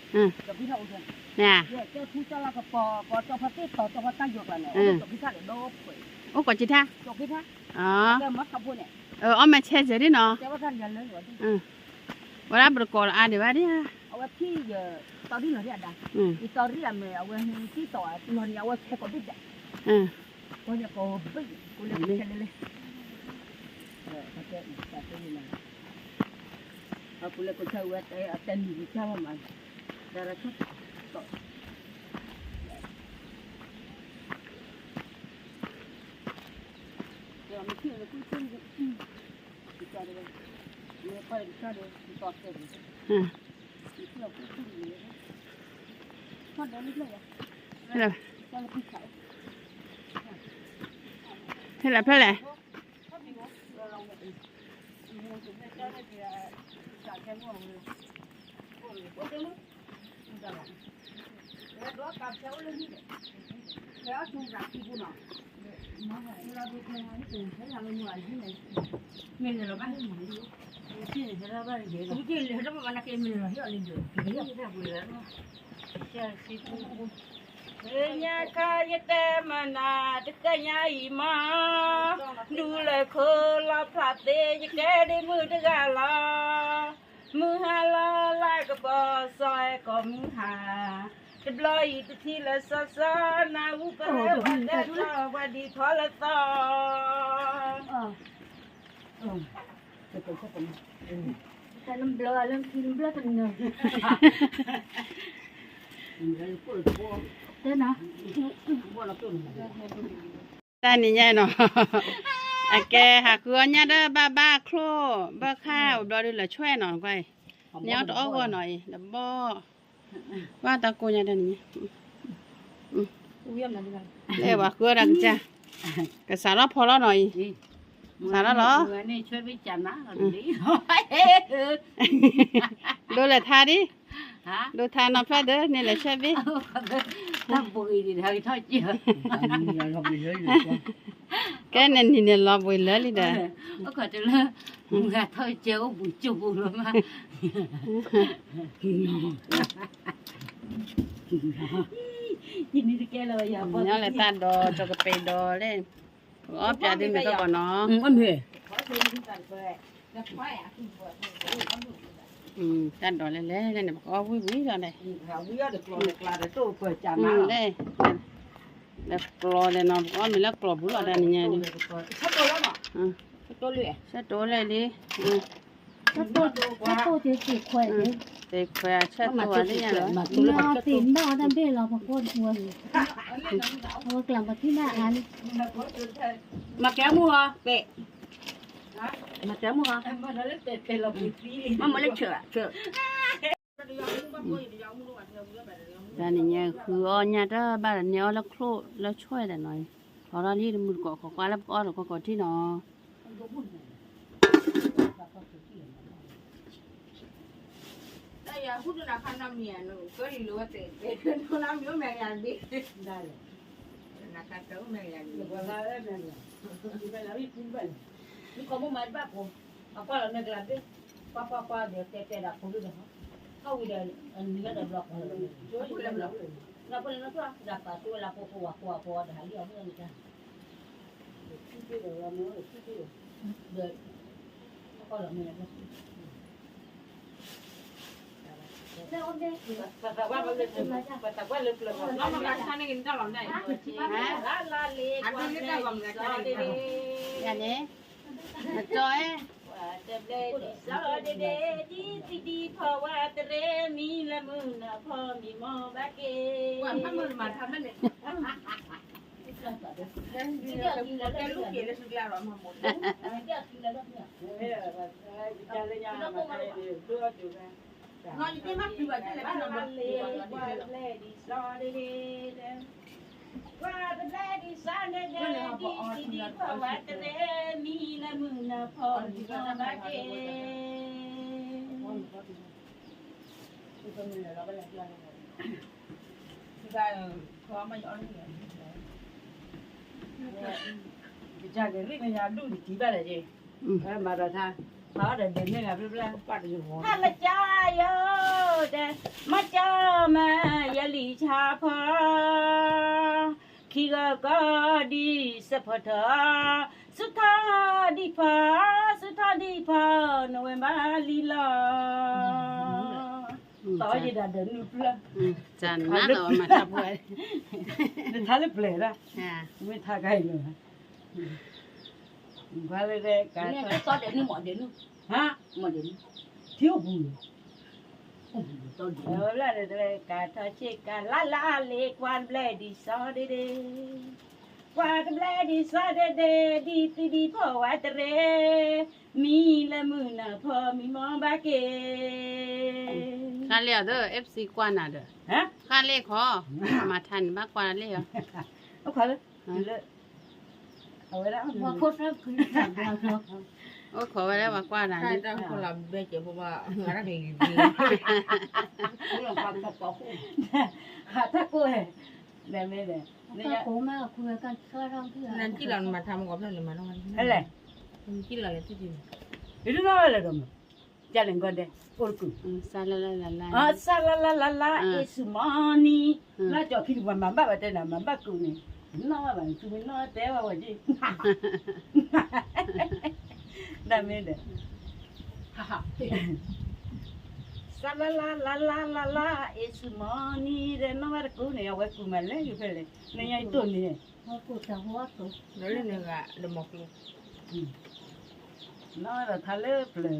cho cái hậu rồi เนี่ย cho thu cho là cái bò cho phát tiết cho phát tay dược là này cho cái sao để đốt โอ้กว่าจีท่า cho cái khác อ๋อ cái mắt không này อ้อมมาเชจอดิเนาะ cho phát nhà lớn rồi เวลาประกอบอ่านเดี๋ยวว่าดิ ở đây khi giờ tao đi nó đi à đã thì tao đi làm ở đây khi tao nó đi ở đây có biết đấy có nhà có biết có lên lên lên aku le ko tahu aten di sama man darah tu ya mesti le ku sing kita ada ni apa kita ada kita ada itu aku sing ni mana ni lah ya เท่าไหร่เท่าไหร่เท่าไหร่Nya kaya temana dekanya ima dule khola phate yake de mu degala muhala la ka ba sai kom ha de bloi de thi la sa sa na u ka wa de la wa di thola ta Dalam blur dalam film blur kan ni. Tena. แต่นี่ไงเนาะไอ้แกหาคือเนี่ยเด้อบ้าโครบ้าข้าวดอดิละช่วยหน่อยก้อยเนี่ยตัวอ้อหน่อยดับบ่ว่าตะโกนเนี่ยเด้อนี่ Uyam nanti kan. เรียกว่าคือดังจ้ะกะสารพอแล้วหน่อยสารเหรอ นี่ช่วยวิจารณ์นะดิ ดูเลยทาดิ ฮะ ดูทานอพระเด้อนี่แหละช่วยวิ ta bồi thì hơi thôi chứ cái này thì nè lo bùi lớn đi đó có cả từ là gà thôi chéo bùi chụp rồi mà nhìn đi kia là giờ nhớ là ta đồ cho cái bề đồ lên óp trả đi mình có bỏ nó ăn hề ta đồ lên lên lên có vui vui rồi này đây đẹp clo này nó có mình là clo bún ở đây nha đi sẽ trố lên đi chắc tôi thì chỉ khỏe đấy để khỏe sẽ trố đi nha rồi nó tìm đó đam mê là một con chuột hoặc là một cái nạn mà kéo mua kệ mà kéo mua mà mới lấy chợ ra này nha khứa nha đó ba là nhớ là khô là chơi để nói họ ra đi một cỏ có qua lắp có rồi cóที่nó đây là hút là khăn năm nhẹ nữa có gì nữa để nó làm nhớ mẹ nhà đi đây là khăn trấu mẹ nhà điนี่ก็มุ่งหมายบ้าผมเอาก็เราเนี่ยกลับดิป้าเดี๋ยวเตะดับผมด้วยนะเข้าวิดีโออันนี้ก็เดือดร้อนเลยช่วยเดือดร้อนเราเป็นนักว่าดับปะตัวเราพอเดี๋ยวหาเรื่องเมื่อนี้จ้ะเดี๋ยวเราเมื่อเดี๋ยวก็เราเนี่ยแต่ว่ามันเลยแต่ว่าเลยเปลือกเรามาการทานกินตลอดได้ลาเล็กวันนี้ได้วันนี้อย่างนี้มาจอย จะเล่ดีสอเดเดดีพอว่าจะเรมีละมือนะพอมีมอบาเกวันพักมือมาทำได้เลยแกลูกเกลือสุดแล้วหรอมาหมดนอนอยู่ที่มัดอยู่แบบนี้แหละนอนเล่ดีสอเดเดว่าจะเล่ดีสอเดเดดีพอว่าจะเรมีละมือนะพอมีมอบาเกพอมาย้อนเนี่ยจะเกิดเรื่องอะไรดูดีบ้างเลยจีมาเราท่ามาเดินเดินเนี่ยแบบนี้ปัดอยู่หัวท่านละจ้าโยเดมาจ้ามาอย่าลีชาพอขี้ก็ดีสัพพะสุธาดีพาโนเวมบาลีลาต่อจีดาเดินนู่นละ จานมาต่อมาทับไว้ เดินท่าเล็บเลยละ อ่า ไม่ท่าใครเลยว่าเลยได้การเนี่ยต่อเดินนู่นหมดเดินนู่นฮะหมดเดินเที่ยวบุญละเลยการท่าเช็คการลาเล็กวันเบลดีซอเดวันเบลดีซอเดดีพอว่าจะเรมีละมือนะพอมีมองบาเก ข้าเลี้ยวเด้อ FC กว่าน่ะเด้อ ฮะ ข้าเลขขอมาทันมากกว่าเลยเหรอ เอาขอเลยเอาไว้แล้ว ว่าโคตรคือสั่งเราเนาะ โอ้ขอไว้แล้วว่ากว่าน่ะ ใช่ นี่ ต้องคนเราเบี้ยเจ็บเพราะว่าเหงื่อนักเรียนดี เรื่องความตกต่อคู่ถ้ากูเห็นได้ไม่ได้ ถ้าโผล่มาคุยกันก็ร้องเพื่อ นั่นที่เรามาทำกับเราเลยมาน้อง อะไร ที่เราเลยที่จริง อีดูน้อยเลยก็มั้งจะเล่นกันเด้โอ้กู ซาลาลาลาลา ซาลาเอสุมานีแล้วจะคิดว่ามันบ้าไปแต่น่ะมันบ้ากูนี่น้อยบ้างคือน้อยแต่ว่าจีได้ไม่ได้ซาลาเอสุมานีเด้น้อยกูเนี่ยเอาไว้กูมาเล่นอยู่เพื่อนเลยนี่ยังตัวนี้ เขากูจะหัวตัว เราเล่นเนี่ยก็เดมอกลูก น้อยเราทะเลเปลือย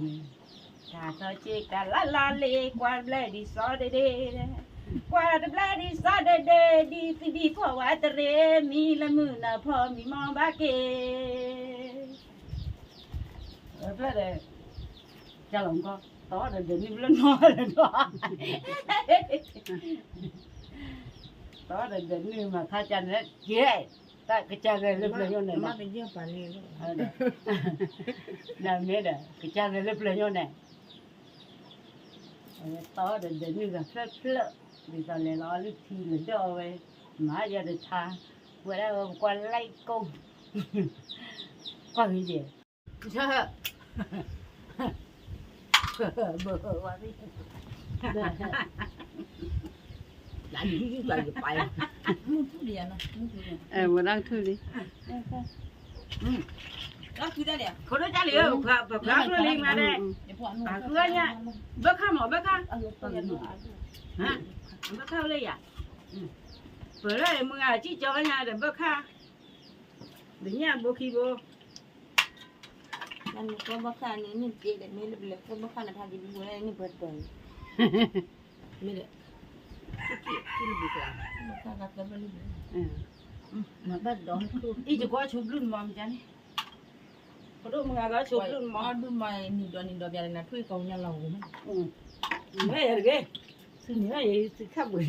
กาซอเจกาลาเลกวาดเบลดีซอเดเดกวาดเบลดีซอเดเดดีพอว่าจะเรมีละมือนะพอมีมองบาเกเปลือยจะหลงก็ต่อเดินนี่เล่นน้อยเลยน้อยต่อเดินนี่มาถ้าจันเนี่ยเจ๊แต่กระจายเลยเปลือยอยู่เนี่ย มาเป็นเยี่ยมปานนี้ลูก นั่นไม่ได้กระจายเลยเปลือยอยู่เนี่ยต่อเดินนี่ก็เปลือยดีตอนเลยล้อลึกทีเลยเจ้าไว้ mà giờ được tha bữa đó qua lấy công qua cái gì sợ bữa qua đi lại gì lại gì phải vừa đang thư đi không nói trả liệu phải nó liền mà đây à cứ nha bớt khăm mà bớt khăm hả bớt khăm lấy à bữa đó mừng à chỉ cho nhà để bớt khăm để nhà bố khi bốมันก็บ่ค่านี่นี่เจ๊ได้มีเล็กๆก็บ่ค่าน่ะพากินบ่ได้นี่เบิดเบิ่งมีเด้กินดีกว่าบ่ค่ากับบ่ได้ mà bắt đó ít cho quá chụp luôn mồm chán có đâu mà gái chụp luôn อ๋อ mồm ดูมานี่ดอกยานะทุยกองยาเรามัน mấy rồi ghê sự nữa vậy sự khác bự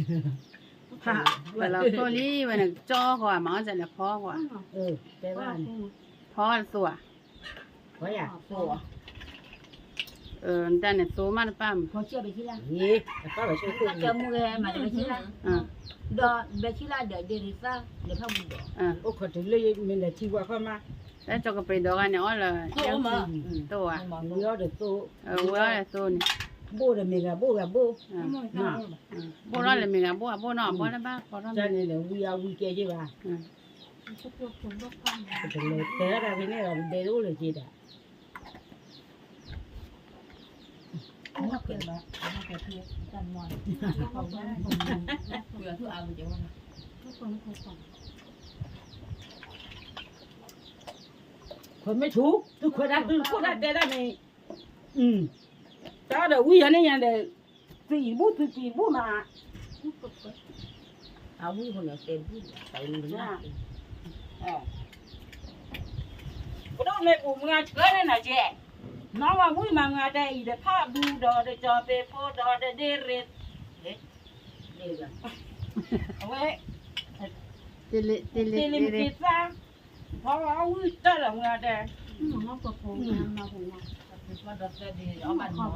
hả เวลาโคลี่วันนึงจ่อก่อนมันจะเนี่ยพอกว่า cái ba พอตัว có à to แต่เนี่ยตัวมันปั๊ม พอเชื่อไปที่ละ gì có phải chơi ถ้าเจอ không มือมาไปที่ละ อ่า ดอไปที่ละเดี๋ยวเดริซ่าเดี๋ยวพ่อบุญดอ อ่า ô khỏi lấy mình là chi qua khoa mà แล้วจะก็ไปดอกกันเนี่ยอ๋อเลยตัว nhớ được tô ว่าตัวนี่ bố là mình là bố โบราณเลยมีงานโบโบนอโบได้บ้างโบราณ cho nên là we kia chứ bà cái này té ra cái này là để đủ là gì đó เอาเกินบ่เอาไปเที่ยวกันหน่อยเขาว่าเบื่อทุกเอาเดี๋ยวว่าทุกคนเขาฟัง คนไม่ถูกทุกคนได้คือคนได้แต่ละนี่ตาเดี๋ยววิ่งนี่ยังเดี๋ยวสี่บูมา เอาวิ่งคนเดียวเต็มที่ไปเลยนะ ก็ต้องไม่ปูมึงเชื่อเนี่ยนะเจ๊น้องว่าวิ่งมาเงาได้อีเดภาพดูดอเดจอเปโฟดอเดเดเรสเด็กเอาไว้ ติลิติลิ ตีลิม ติลิ ติดซ่าเพราะว่าวิ่งตั้งแต่เงาได้ เขาก็คงมาคงมา ว่าดอกแต่ดีเอาบ้านหมด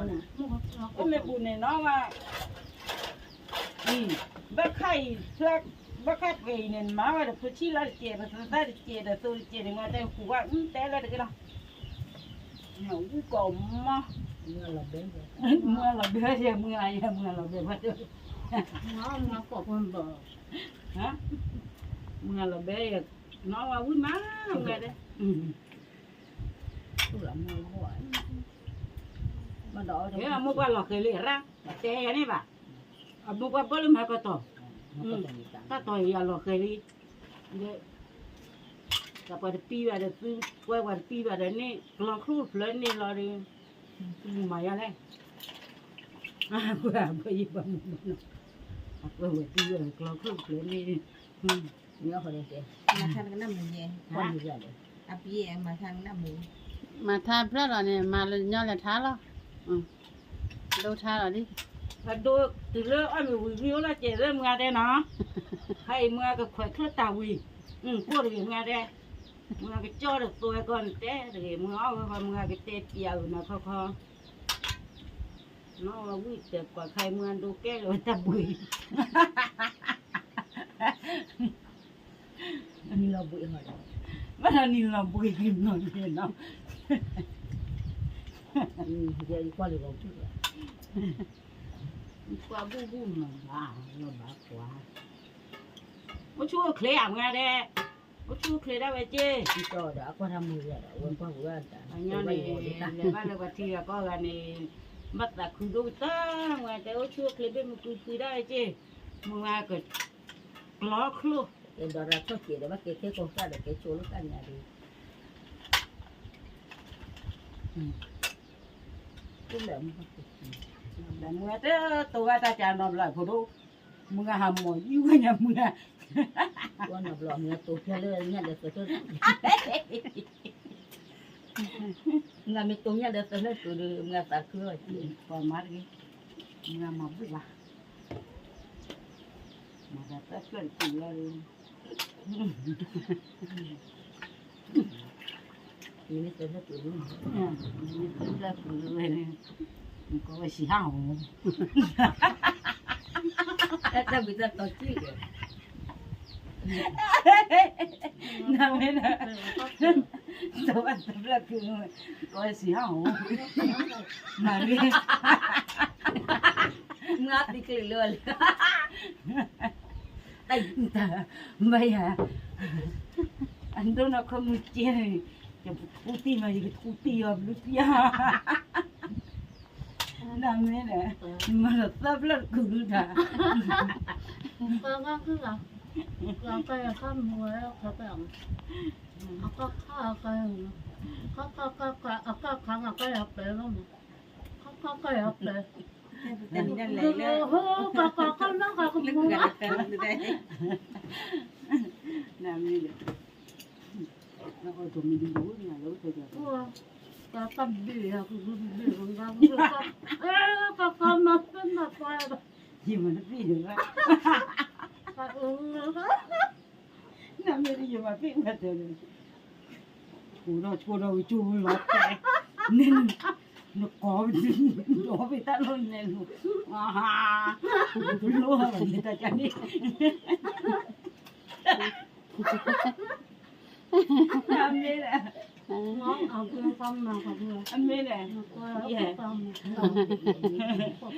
ก็ไม่ปูเนี่ยน้องว่าบ้าไข่เชือกบ้าไข่ไปเนี่ยมาว่าเดี๋ยวพูดชี้ละเจ๊ภาษาไทยเจ๊เดี๋ยวตัวเจ๊เนี่ยมาแต่หัวแต่ละเด็กละเหาวิ่งก่อมา เมื่อเราเบ้งเลย mưa là bê chứ mưa ai mưa là bê bắt được nó có con bờ hả mưa là bê nó qua quý má nghe đấy ตัวละมือหัวมาดอก thế là mua qua lọt cái lìa ra té này bà mua qua bớt mà có tổ ta tổ giờ lọt cái đi đấy gặp qua pi vào được qua qua pi vào đấy nè lọt khúc lớn nè lọt đi mày à đấy à qua bây giờ bằng qua pi vào lọt khúc lớn nè เนื้อเขาเลยเจ๊มาทานกันน้ำมันเย็นคนอยู่เลยอาพี่เองมาทานน้ำมือ มาทาเพื่อเราเนี่ยมาเลยย่อเลยท้าเราดูท้าเราดิ đôi từ lúc anh mình review là chỉ rất nghe đây nó hay nghe cái khỏe khớp tàu quỳ qua được nghe đây nghe cái cho được tôi còn té để nghe còn nghe cái tê piao nó khó nó là quỳ đẹp quả khai nghe đồ cái rồi tàu quỳนี่เราบุยหอย bắt đầu nhìn là quỳ nhìn nó giờ đi qua được không chứ qua bu bu mà nó bả quá có chua khế à nghe đây có chua khế đâu vậy chứ ที่ต่อเดี๋ยวก็ทำมือเลยวันพ่อวันแต่ anh nhớ này để bắt được thì là có cái này bắt là cứ đôi ta ngoài cái có chua khế bên một cứ đây chứ mà cái ló khô เดี๋ยวเราชอบเกี่ยวแต่ว่าเกี่ยวแค่กองซ่าเดี๋ยวเกี่ยวโชว์ลูกกันอย่างดีก็เหลือมัน là mua thế tôi ta chả nộp lại phụ đâu mua hầm mồi yêu cái nhà mua ว่าหนับหลอมเนี่ยตัวแค่เลยเนี่ยเดี๋ยวตัว งานมีตรงเนี่ยเดี๋ยวตัวเนี่ยตัวดูงานตาคือ còn mắt đi mua mà bự quá mà ta tất chuyện chỉ là มีนี่ตัวเนี่ยตัวดู là phụ này có cái gì hao แต่ถ้ามีแต่ตัวจี้ na mena to ba tabla ku ko si ha ho mari ngati kelol ai ta maya ando na ko mu tiene ya puti ma yi puti ya blutia na mena ma tabla ku daก็คือเราก็จะข้ามหัวแล้วเขาแบบก็ข้าวกันก็ครั้งก็อยากไปแล้วก็อยากไป dan dan le le ก็นั่งกับคุณ ga ta dai na mena na ko to mi du ni na lo to ja ก็ตั้งดีอะคือดีของเราก็มาเป็นแบบไป ji ma pi de la ก็ na me ri ma pi ma de ko no chu lo te nen no ko no bi ta lo nen aha lo ha ni ta cha ni na me la น้องเอาเครื่องซ้ำมาค่ะเพื่อน a me la ก็ซ้ำ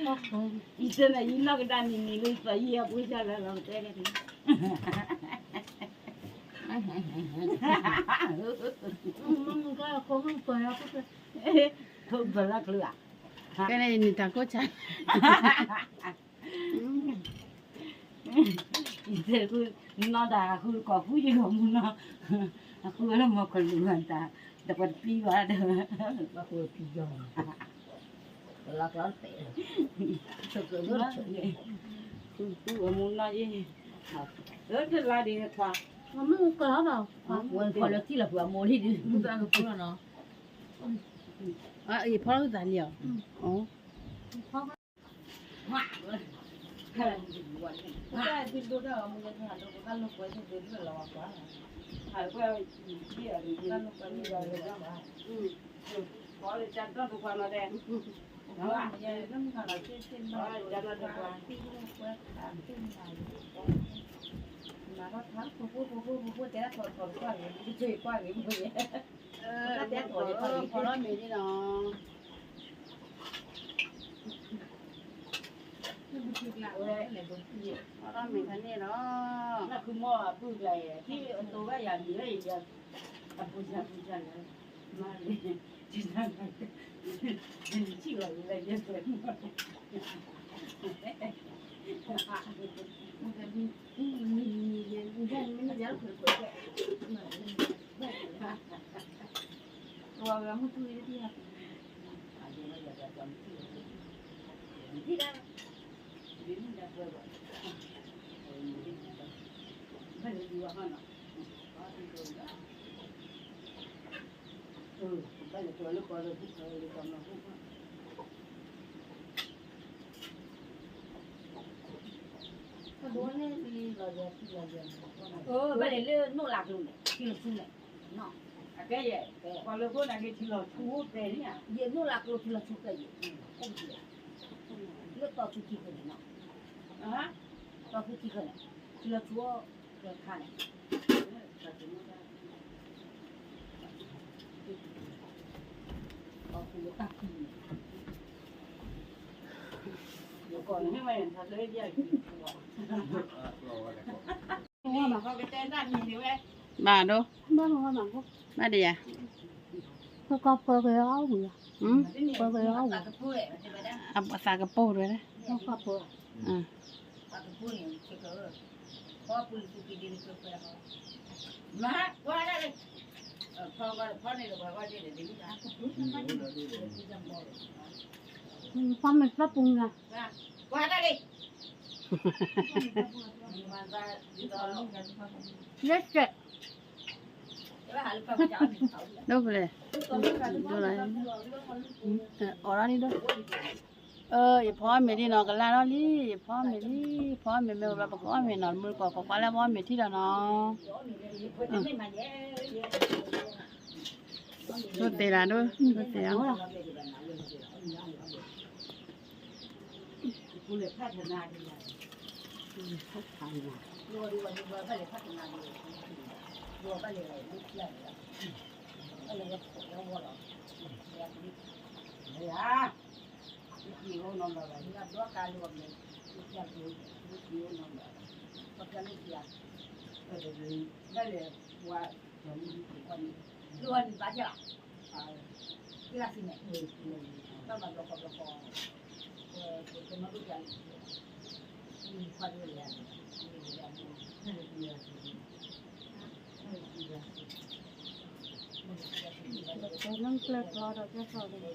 ก็เคย i se na i na ga da ni le pa i a pu cha la lo te ga niมันก็คงเปิดแล้วก็ thôi vừa lắc lửa cái này thì ta có chạy thế cứ nó đã cứ có phú gì không nó cứ là một con lửa ta đập bật pi vào được ba ko pi yo la klar te to ko cứ ở muốn nói gì rất là đi qua มันไม่เปิดแล้ว wen ko lo ti la pu mo li di ba ga pu no à ý phó là tài liệu ồ ta ti do da mo ga ta do ka lo ko ti do la wa pa hải quay kia thì ka lo ka ni ga ga ma có để chặt đó tụi con nó đen đó ya nó ka la trên ba chặt nó được qua ti ko ko ta tin ba mà nó thắng phụ thế là thổi qua cái chơi qua cái gì phó nói mình đi nó phó nói mình thế này nó nó cứ mua cứ này khi tôi cái nhà gì đấy giờ tập buổi sáng mà chỉ là chỉ là này như vậy qua cái một túi đi à đi ra bây giờ tôi lúc coi được thì còn nó không cái đũa này thì là ba le no la lu ki lo tu le no cái gì còn lúc này cái chỉ là thu về nhỉ ye no la lo ki lo tu ka ye lo to tu ki ko no hả to tu ki ko ne ki lo tu ke kha ne o ku lo ta ki còn như vậy thật đấy giờ mà có cái tên ra nhìn thấy em bà đâu บ้านเราหนังก็ bà đi à ก็เปิดแล้วเหมือน ừ เปิดแล้ว ta cái phu này thì phải à xà cái bô rồi đấy ก็เปิด ừ ta cái phu này cái cỡ có phu phu đi đi cái cỡ mà qua đây đi con này được qua đây để đi ra ความเป็นพระปรุงนะ qua đây đi mà ra đi đó เล็กเจ็ด cái hal pa cha ni thau đâu về đâu này ở đó đi đâu vậy phó mẹ đi nó cái là nó đi phó mẹ đi phó mẹ mẹ bà phó mẹ nó mua có là phó mẹ thì là nó đôi tê là đôi tê lắm Hãy subscribe cho kênh Ghiền Mì Gõ để không bỏ lỡ những video hấp dẫn ดูไปเลยพัฒนาดูดูไปเลยลุกเที่ยวเลยก็เลยจะปวดแล้ววัวหรอเนี่ยกี่โลนอนแบบนี้ก็ดูการรวมเลยลุกเที่ยวลุกกี่โลนอนแบบก็จะลุกเที่ยวก็เลยว่าคนล้วนบ้าจ้ะที่ราศีเนี่ยต้องมาประกอบเป็นมาดูกันมีความเรียนนั่งเกลือรอเราจะสอนเลย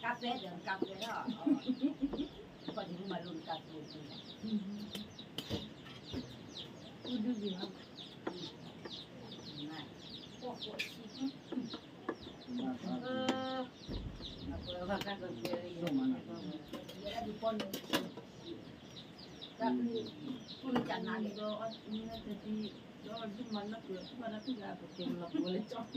Café dan café lah. Kau di rumah lu café. Udah bilang. Nah. Apa kata dia dia di pon. Tapi pun jangan ni do ini tadi do di mana tu mana tu dah betul lah boleh cok.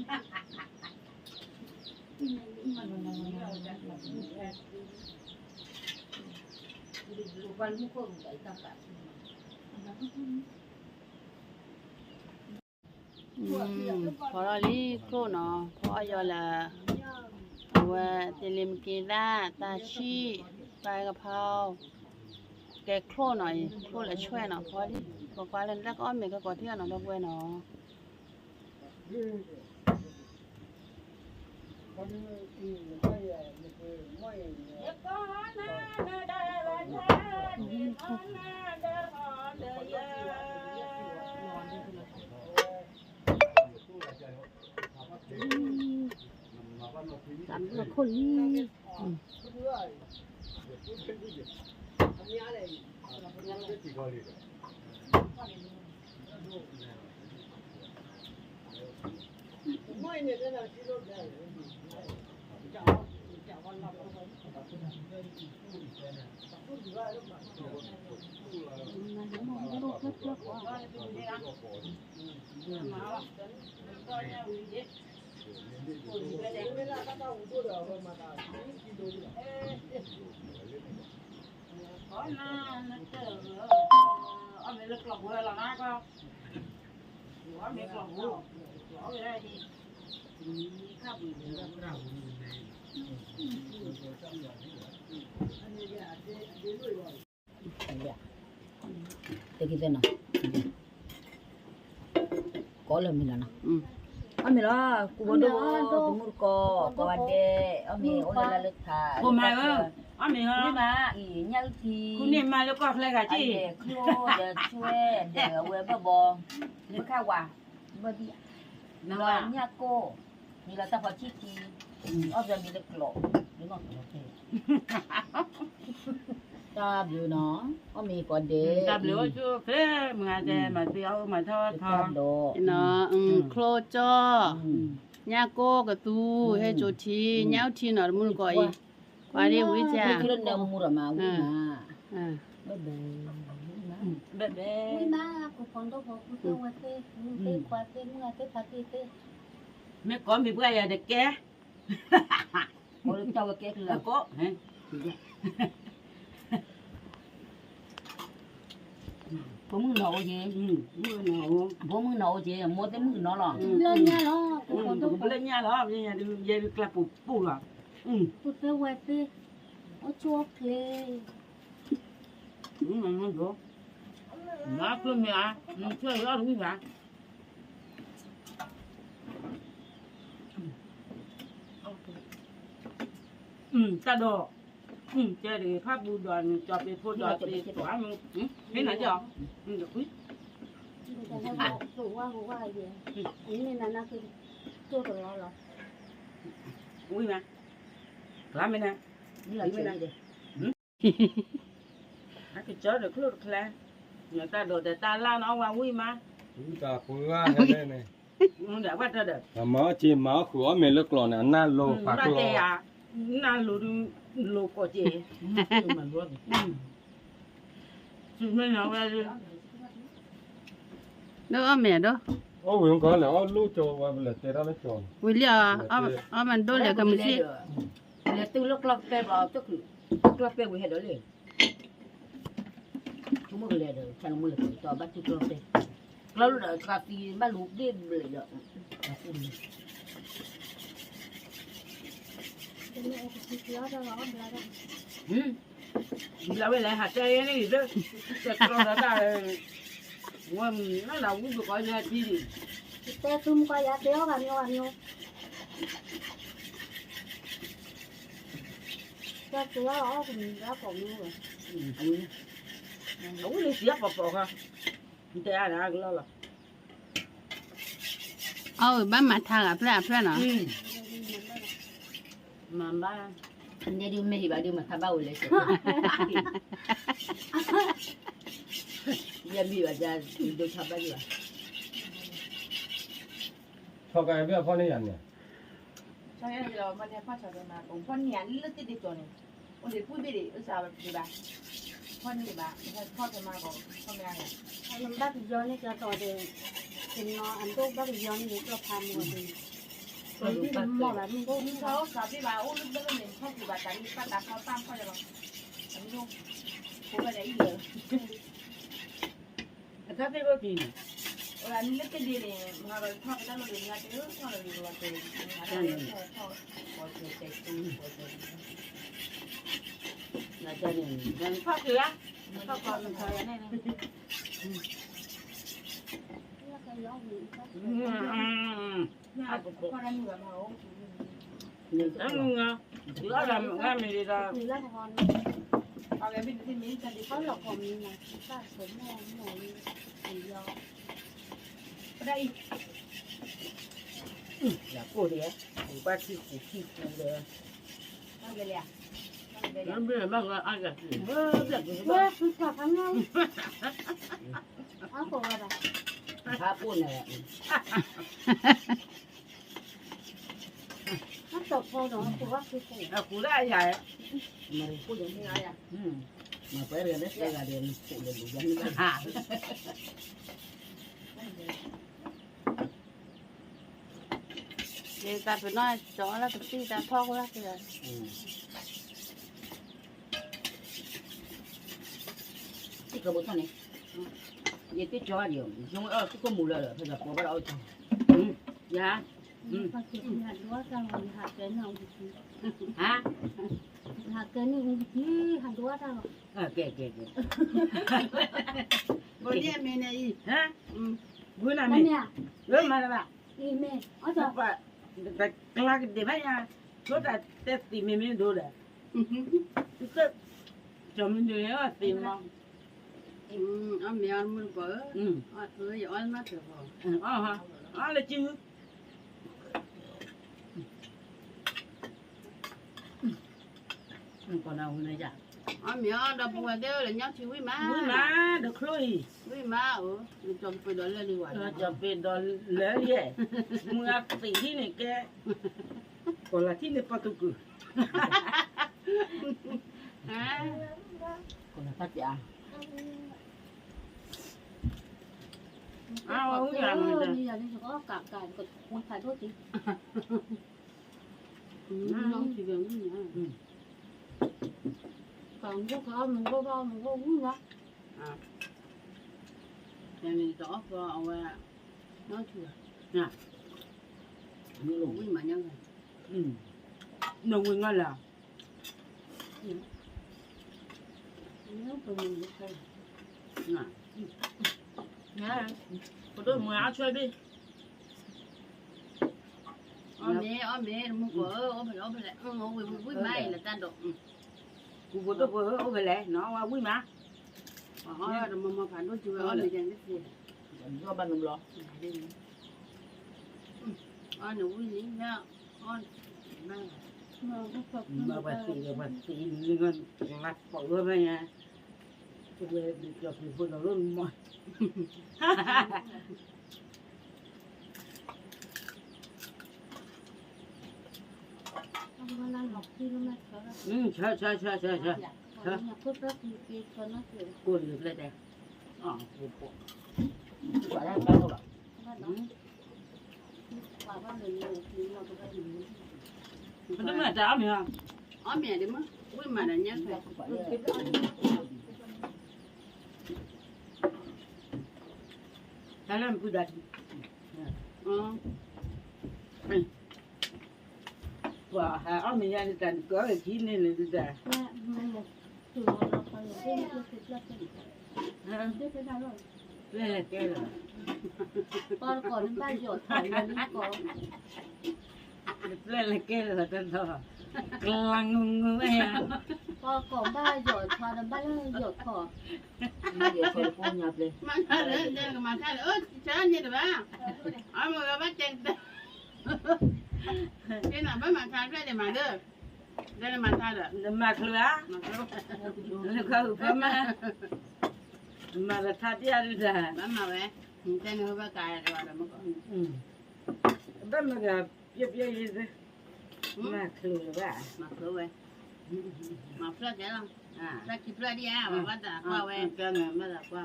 Phó là lý cô nó phó giờ là tìm kia ra ta chi bài gặp hao cái khô này khô là choe nó phó đi có qua lần rắc ôm mình có thiên nó đâu quên nó Cảm là khôn đi. Kita nak. Kalau mina nak. Amila, kubodo, tumur ko ade, ami ola lutha. Cô mai ơi, anh mình hả? Ni ma, nhau thì. Cô niệm mai lúc con lại cả chị. Klo, de chue, de we babo. Ni ka wa. Babi. Lo nya ko. Ni la ta fa chi ti. Obja mi le klo. Ni ma ko. Ta biểu nó, ami ko de. Tập lửa chưa phê, mà để mà tiêu mà thôi thôi. nó khô cho nhà cô cái tu hay chỗ thi nhau thi nó muốn gọi qua đi với cha Kilo na mura ma, ma. Bé bé. Ui má, cô con đâu có cô tiêu tê, tê qua tê, mua tê phá tê tê. Mẹ có bị bữa giờ được ké. Có được cho cái Là là có. bố mừng nấu gì, bố mừng nấu gì, mua tới mừng nó lò. Lên nhà nó, cô con đâu Cũng có lên nhà đó, bây giờ về được là phụ là. cô tê qua tê. Nó chua kê. Nó có. Nó cứ mẹ, nó chơi đó đúng không? Ta đồ. chơi thì pháp bu đoàn chọn về phô đoàn về tỏa thế nào chứ được quý แต่ถ้าบอกว่าไอ้เดียนี่นั่นคือตัวตัวเราเหรอ quý mà làm bên này นี่เราเฉยเลย cái chớ được lúc là người ta đồ để ta la nó qua quý mà ตาคุยว่าได้เนี่ย để bắt ra được หมอจีหมอขัวเมลึกหล่อน่ะน่าโลปาก ba โล tê à na lù có chị mà luôn chị mới nói ra đi เด้อแม่เด้อ โอ้ยก็แล้วลูกโจว่าเลยเตะได้แล้วโจ วิเลียเอามันโดนเลยก็ไม่สิ là từ lúc lọc pe vào tức lọc pe với hết đó liền chúng mới lên được chẳng mới được to bắt lọc pe lâu rồi cà phê bắt lục điเลยđó เป็นไอ้ที่เยอะจะร้อนแล้ว là bây giờ hạt cây này đó chặt rồi ta nó là cũng được coi ra chi đi แต่ซุ่มก็ยาเตี้ยวกันอยู่จะเตี้ยวอ๋อผมแล้วผมอยู่ đúng đi xếp vào ha thế à đã lo là เอาบ้านมาทางอ่ะเพื่อนเนาะ mà ba anh đi mấy bà đi mà thà bao lấy sẽ giờ bị bà ra được thà bao nhiêu พอไกลเบี้ยพ่อนี่ยันเนี่ย cho nên là mà theo phát trở mà cũng con nhắn lướt đi được rồi này con để vui đi ở sao đi bà con đi bà con cho mà có con nghe này ไอ้บ้านย้อนนี่จะต่อเดินเป็นนออันตู้บ้านย้อนนี่ก็พามัวดีที่มันหมดแล้วมันก็ nhưng sao sao đi bà ô lúc đó mình không thì bà đánh bắt đặtเขาtam coi là bằng đánh luôn cô bà đấy giờ các cái cái gì này là lúc cái gì này mà rồi thôi cái đó là mình nghe chứ thôi là mình làm từ là cho nên mình phát kìa phát còn mình thời này này ก็ย้อนอยู่ con đang ngửa mà ông nhưng đang ngửa giữa làm nghe mình đi ra คือละคร เอาเลยพี่มิ้นจะดี เขาหลอกผมนี่นะป้าสมมองหมอนสียอ đây là cô đấy cô ba chi cô chi cô đấyเอาเลยอ่ะ แล้วเบี้ยบ้างก็อันกัน bơ được เว้ยคือขับทั้งนั้นเอาตัวอะไร phá cô này ถ้าตกพอหนูคือว่าคือปู่ à cú đã dài mà cô đấy như ai à mà phải là nó sẽ là điện phụ điện đủ dân như vậy à เดี๋ยวตาไปน้อยจ่อแล้วตีตาพ่อก็รักเลย cái cơ bớt này vậy cái cho điều chúng ở cái con mù lờ thôi là cô bắt đầu dạ ก็คือหัดว่าจังหัดเกินเอาดี hả หัดเกินนี่ที่หัดว่าจัง kìa kìa kìa วันนี้มีใน hả bữa nào นั่น mình เนี่ย lớn mà là นี่แม่อ๋อจะ bạn cái là cái điểm ấy nha số là test tìm mình đồ đấy cái cho mình đưa nó tìm mà เอาเมียมันก็ ừ ย้อนมาเถอะ hả là chứ còn nào này chả เอาเมียดอกบัวเดียวเลยยักชีวิตมา bữa má được rồi วิมาจมไปโดนเลยดีกว่า cho về đó lấy gì mua tỷที่này kia còn làที่này bao tu cử ฮะ còn là phát giả อ้าว เอ อย่างนี้ อ เลย นี่อย่างนี้ก็กลับกันก็ควรถ่ายโทษจริง น้องชีวิตนี่นะ còn cái khó mình có bao mình có uống đó แต่นี่จะเอาก็เอาไว้น้องเถื่อ như หลง lùng วิ่งมายังไง ừ nông nguyên ngon là nếu tụi mình được thôi nè nha có đôi mùi áo chơi đi เอาเมียมึงก็เอาไปเอาไปเลยเอาไปวิ่งไม่ละจ้าดอก กูบ่ต้องเอาไปเลยน้องว่าวิ่งมาอ๋อ เดี๋ยวมาผ่านด้วยจูเอาเลยจังได้สิ ก็บ้านนุ่มหรอ อ๋อหนูวิ่งนี่แล้วอ๋อนั่ง มาบัดตีนี่เงินรักปล่อยไว้ไหมเนี่ยจะไปเกือบถึงคนเราเริ่มหมด วันนั้นหลอกที่รู้ไหมเขา ใช่พูดแล้วกี่คนนั่นคือ กูเรียบเลยแต่อ๋อกูปวด กว่าได้บ้านนุ่มหรอ ว่าน้องว่าว่าเลยคือเราก็ได้ยิน มันต้องมาจ้าเนี่ย อ๋อแม่เดี๋ยวมั้งวิ่งมาเนี่ย แต่เริ่มกูดัด อ๋อ ว่าหาเอาไม่ยันกันก็ไอ้ที่นี่เลยจ้ะ แม่ไม่หมดคือเราไปเล่นคือคิดแล้วเป็นได้ไปได้หรอ เล่นแก่แล้ว ตอนก่อนบ้านหยดถอยมานี่ก่อน เล่นแก่แล้วกันต่อกลางงงแม่ พอก่อนบ้านหยดพอบ้านหยดขอ ไม่เดี๋ยวคนพูดหยาบเลย มาท่าเลยเดินมาท่าเลยเช้าเนี่ยเดี๋ยวบ้าอ๋อมึงก็บ้าเจ๊งเด้อที่ไหนบ้ามาท่าแค่เดี๋ยวมาเด้อเดี๋ยวมาท่าเด้อ มาเคลือ มาแล้ว แล้วเขาก็มาท่าที่อะไรจ้ะ บ้ามาเว้ยเจ้าหนูบ้ากายอะไรวะเดี๋ยวมันก็ บ้านมันก็เย็บเลยมาเคลือว่า มาคือเว้ยมาเพื่อเจ้าเรา ถ้าคิดเพื่อดีอ่ะว่าจะว่าเว้ย ก็เนี่ยไม่ได้ว่า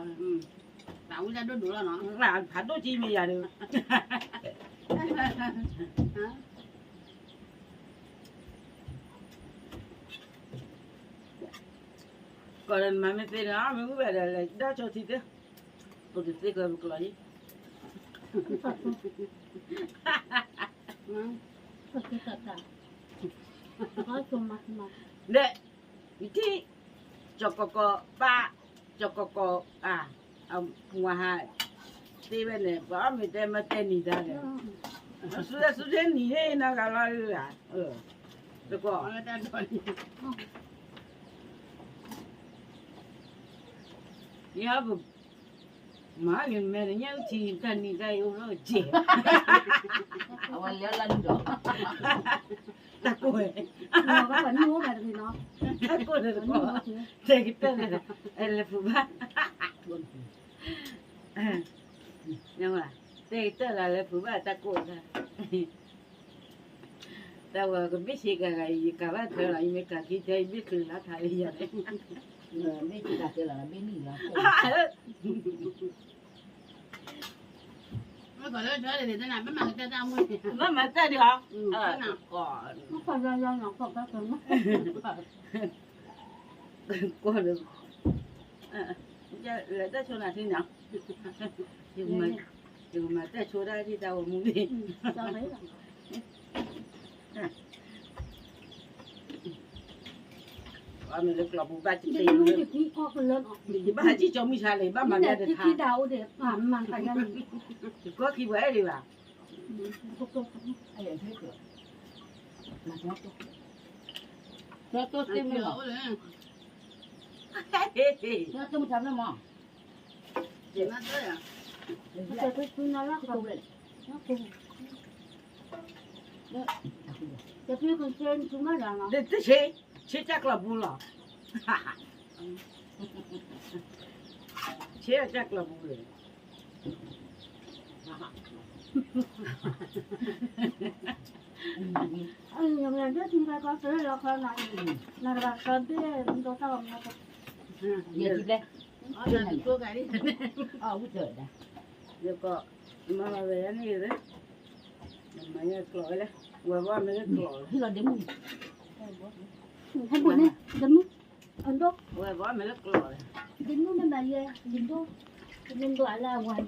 แต่ว่าจะดูแล้วเนาะ หลานผัดตัวจีมีอย่างเดียวก่อนมันไม่เป็นอ่ะไม่รู้แบบอะไรได้โชว์ทีเดียวปกติก็ไม่กลัวยี่ ก็คือตัดตาเขาชมมา เด็กวิธีจกกป้าจกกเอาหัวหายตีไปเนี่ยป้าไม่ได้มาเต้นนี่ได้เลยสุดนี่เฮ้ยน่ากันเลยอ่ะแล้วก็ แล้วจะโดน เนี่ยแบบมาเงินแม่เนี่ยทีกันนี่ได้อยู่แล้วเจ๊ เอาวันเลี้ยงลันหรอ ตะกุย เราก็เหมือนนู้แบบนี้เนาะ ตะกุยเลย เหมือน ก็ นู้ถือ เจ๊กินเลยเอลฟูบ้าเนี่ยว่าเจ๊กินเลยฟูบ้าตะกุยนะแต่ว่าก็ไม่ใช่กันไงกับว่าเธออะไรไม่กันที่ใจไม่คือละไทยอย่างนี้ ไม่ติดตาเจอหรอไม่มีหรอ ไม่ก่อนเลยเธอเดี๋ยวจะไหนไม่มาจะจะมือ มามาเต้ดีกว่าก่อน ก็คนเราหนังก็ก็คน ก่อนเลยจะเหลือแต่โชว์หน้าที่หนังอยู่มาแต่โชว์ได้ที่ดาวมุ้งดิ จะไหนล่ะ ว่ามันเลยกลับบ้านจี เด็ก น นู้ เล น ย เด็กนี้ก็คนเลิศ บ้านจีจอมิชาเลยบ้านมัน เด็ ได้ กที่ ทา ที่ดาวเด็กผ่านมันไปนั่น ก็คิดไว้ดีว่า ก็ก็ ไอ้ยังเท่เกิดมาแล้วตัว แล้วตัวเต็มเลยเลย แล้วต้องทำแล้วมั้ง เจ็บมากเลยอ่ะ จะไปคุยนั่นละก็เลยจะพี่คนเชนจุ่มอะไรเนาะ เด็กที่เชจักรบุญหรอเชจักรบุญเลย ยังไงก็ทิ้งไปก็เสร็จแล้วเขาหนักหนักแบบตอนที่เราทำนะ เดี๋ยวจิบเลย อ๋อเดี๋ยวตัวไก่ดิ อ๋อวุ้เจอได้ เดี๋ยวก็มาเลยนี่เลยมันไม่กลัวเลยว่าไม่กลัว ที่เราเดี๋ยวมึง ให้บุญเนี่ยเดินมุอันดก ว่าไม่กลัวเลย เดินมุไม่มาเยอะเดินดกเดินตัวอะไรวัน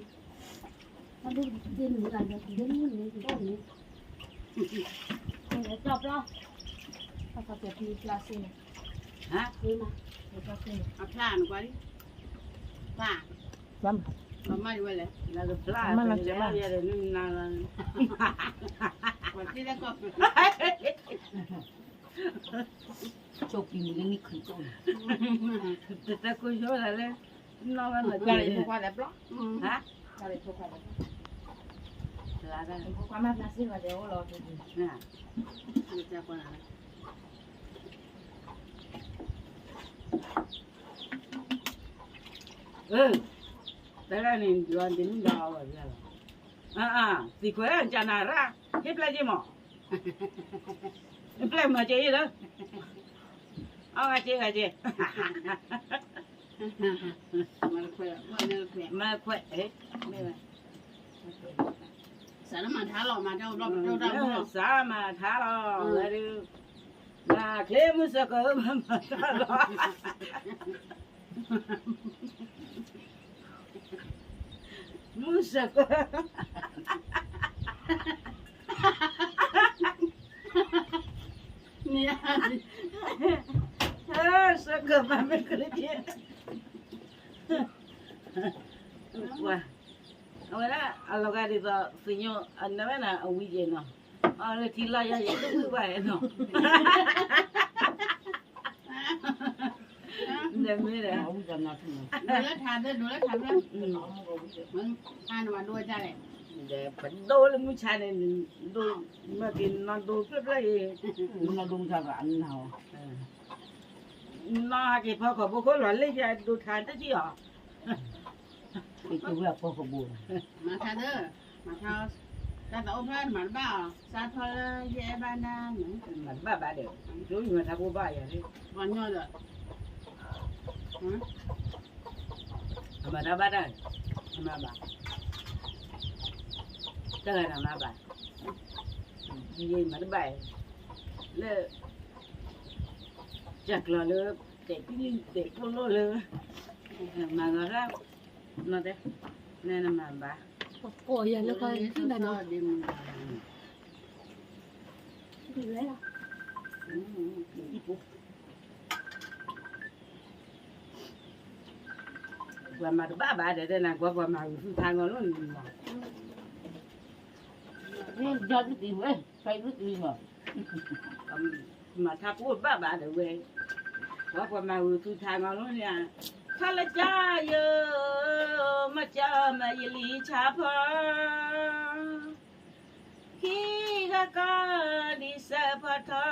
มาดูเดินอะไรเดินมุนี่เดินนี่จบแล้วถ้าเขาจะพีคลาสเนี่ย ฮะ นี่มาคลาสเนี่ย เอาผ้าหนูกว่าดิผ้า บ้า ประมาณนี้เลย แล้วก็ปลามันจะมาอย่างนี้นาน วันที่แล้วก็ chụp đi mình đi khẩn trương Tete ko yo la le. No va no. cái này qua đẹp lắm Ha? cái này qua đẹp La da. qua mắt là xin vào để ô lò thì Na. อันนี้จะคนอะไร Te la ni yo ande ni da wa ya. Si ko ya jana ra. He pla je mo. He pla ma je lo. Ga je. มันคุยว่าเนี่ยคุย Ma ko eh. Me ma. สารมันท้าหลอกมาเจ้ารอบเจ้าดาว Sa ma tha lo. La du. Na kle mu sa ko ma tha lo. Mu sa ko. เนี่ย Sa ko ma me kle je. Wah. Ahora a lo que dice señor, andaba na a huye no. Ahora tila ya ya tu va no. Ne mira. không cần nào thì ดูแลทานด้วยดูแลทานด้วยมันทานมาด้วยจ้าเลย De pen do le mu cha ne do ma kin na do ke play. mình là đúng ra ăn nào Na ke pha ko bo ko lo le ya do than ta ji à. cái chú vừa có có buồn มาทานเด้อมาทานแต่แต่โอ้เพื่อนมันบ้าซาทอลเย่บ้านนั่น Ma ba ba de. Do ni ma ta bo ba ya ni. วันยอดอ่ะ Ma da ba da. Ma ba. Ta ga na ma ba. Ye ma da ba. Le chắc là le để cái để con nó le mà nó ra nó đấy nên là mà bà ồ giờ nó coi cái này nó ดิม đi lấy đâu qua mà bà để đây là qua mà thằng nó luôn nên do cái gì vậy phải cái gì mà thằng của bà để về qua mà thằng nó luôn nha khá là cha yo mà cha mà yeli cha pa khi ga ka đi sa pa tha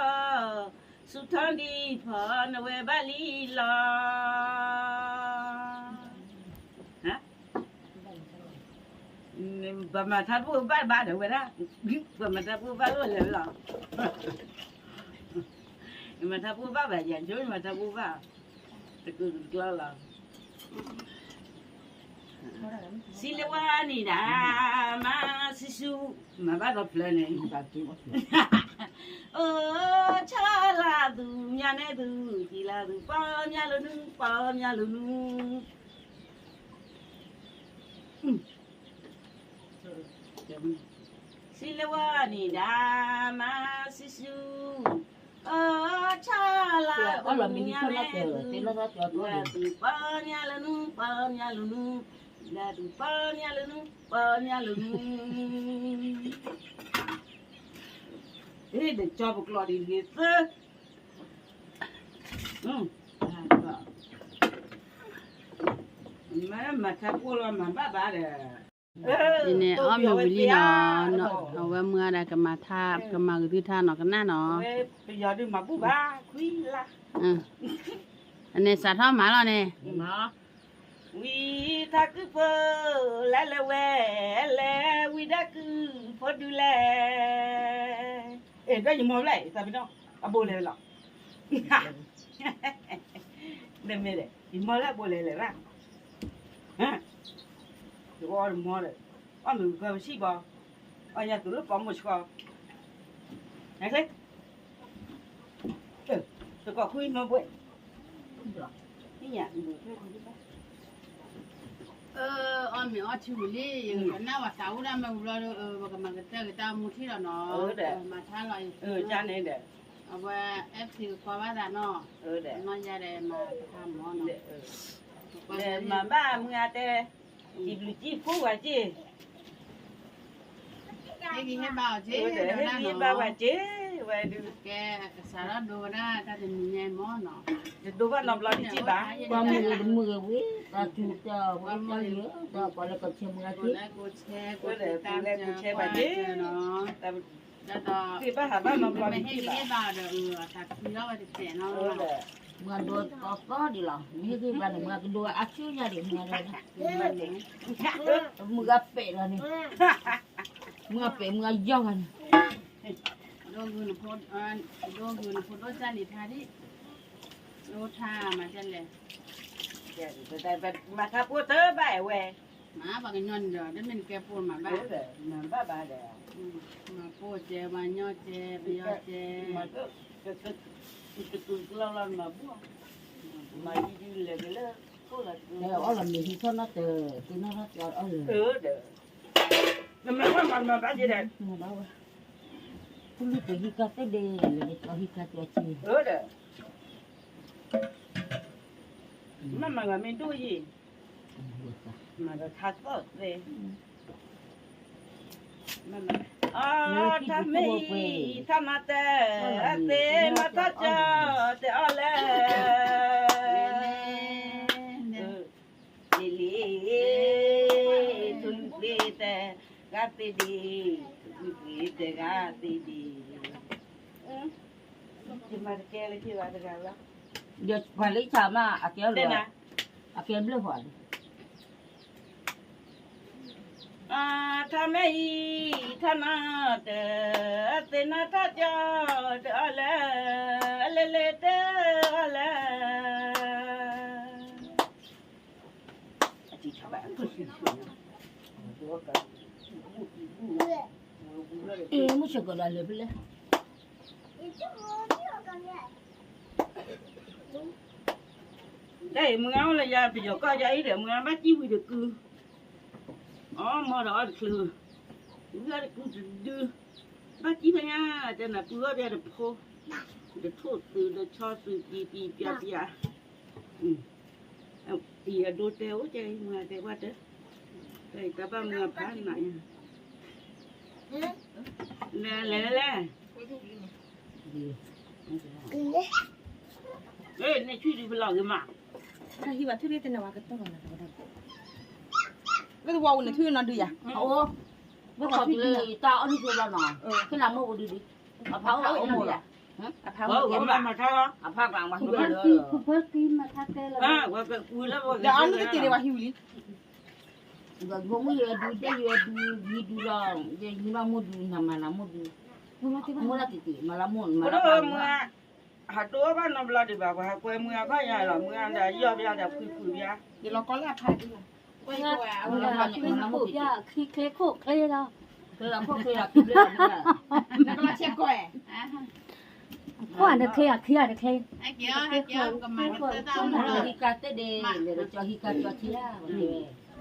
su thang đi pha na we ba li la hả bà mà thằng của bà để về đó bà mà thằng của bà luôn là mà thằng của bà dàn chú mà thằng của bà cứ lo là Silawani da ma sisu ma ba do plane chala du nya ne du ti la du pa nya lu nu Silawani da ma sisu chala có là mình đi cho nó chờ thì nó cho tôi la du pa nya lu nu la du pa nya lu nu để cho một lọ đi hết mà thằng cô lo mà bà đấy ทีนี้อ้อมอยู่วิลีเนาะเนาะเอาไว้เมื่อใดก็มาทาบก็มาคือท่าเนาะกันหน้าเนาะ bây giờ đi mà bố ba quý là อันนี้สาท้อหมาแล้วเนี่ย mà quý ta cứ phơ lẽ lẽ quê lẽ quý đã cứ phơ đưa lẽ ê đây gì mua lại sao biết đâu à bố lẽ lọ đây mẹ đấy gì mua lại bố lẽ lẽ ra hả rồi mua lại ăn được cái gì bao anh nhà tụi nó có một con này thế tụi có khui mà vậy cái nhà được thế không biết อ้อมมีอ้อชิวลี่กันหน้าว่าสาวได้มาอุลว่าก็มันก็เจอตามมูที่เราเนาะมาท่าลอย cha này để เอาไว้เอฟซีก็ว่าได้เนาะ để นอนยาได้มาทำหมอเนาะ để mà ba mưa tê chỉ lụt chỉ phú quả chỉ ให้กินให้เบาเจ๊ để hết đi ba quả chỉ แวดู แกสารดูนะถ้าจะมีแง่หม้อเนาะ ดูว่านำเราจีบ้า qua mưa với ta chú cho với ta nhớ ta gọi là còn xem ngay กด chứ ไลค์กดแชร์กดติดตามเนาะ แต่ แล้วต่อ ที่ป้าหาบ้านนำเรา ไม่ให้ จี ที่ บ้า นี่บ้าเด้อตัดคือเราจะเสียเนาะ mưa đôi có đi lòng như cái bạn mưa cái đôi ác chứ nhà để mưa đây mưa gặp bể là này mưa bể mưa giông này โดนอยู่ในพดโดนอยู่ในพดรถจานิทาดิรถท่ามาจันเลย แต่มาทับพวกเธอบ่ายแว หมาบางยอนเด้อได้เป็นแกปูนมาบ้า มันบ้าบ้าเด้อ มาโปเจมาย่อเจไปย่อเจ มันก็คือเรามาบัวมายืนเลยเลยก็เลย đây ở là mình thì nó từ từ nó cho ở rồi เด้อแล้วมันมาบ้าจีเด้อ mà đâu cũng đi từ hika tới đây là cho hika cho chi เด้อมันมาไม่ดูยี่มันก็ทักก็เลยมันทำไม่ทำมาแต่มาทักจะแต่อะไรลิทุนปีแต่กาติดีทุนปีแต่กาติดีที่มาแก้เลยที่ว่าจะกันแล้ว giờ phải lấy chả mà kéo เต้น rồi นะ kéo lên hỏi ทำไม่ทำมาแต่เต้นนะทักจะแต่อะไรเลแต่อะไรที่ชาวบ้านก็ชื่อตัวกัน ê mới sợ gọi là lên lên ได้มึงเอาละยาไปก็ยาอีเดี๋ยวมึงเอาบ้าจิ้วเด็กคืออ๋อมาดอกคือมึงอะไรกูจะดื้อบ้าจิ้วเนี่ยจะน่ะกูก็จะเด็กพ่อเด็กโทษตื่นเด็กชอบตื่นปีเปียตีดูเต๋อใจมึงแต่ว่าเด้อแต่กับบ้ามึงผ่านไหนแล่เอ้ยในช่วยดูเป็นหลอกกันมา ถ้าที่ว่าที่นี่เป็นนวัตกรรมนะ ก็จะว่าในช่วยนอนดูอย่า ủa mới còn thì tao ở đi chơi bao nọ cái nào mua đi đi à pháo ở mua à mà sao đó à pháo vàng mà hiu nữa เพิ่งกินมาทักเตล ว่าก็คุยแล้วว่า เดี๋ยวอันนี้ก็ตีเลยว่าหิวลิ rồi cũng mới đi đây đi đi lo đi đi bao mua đi nằm mà làm mua đi mua là tí mà làm mua mà ก็ làm เออมึงหาตัวบ้านน้ำลายดีแบบว่าคุยมึงก็ใหญ่หรอมึงอันใดย่อไปอันใดคุยยา เดี๋ยวเราก็แลบพายดีกว่า mua làm khi làm khổ mua tí ya khi khế khổ khế đâu tôi làm không tôi làm kịp lên แล้วก็มาเชียร์ก่อย có ăn được khế à khế à được khế ไอ้เกี้ยวกับมันก็จะต้อง cho hika tới đây để cho hika cho chia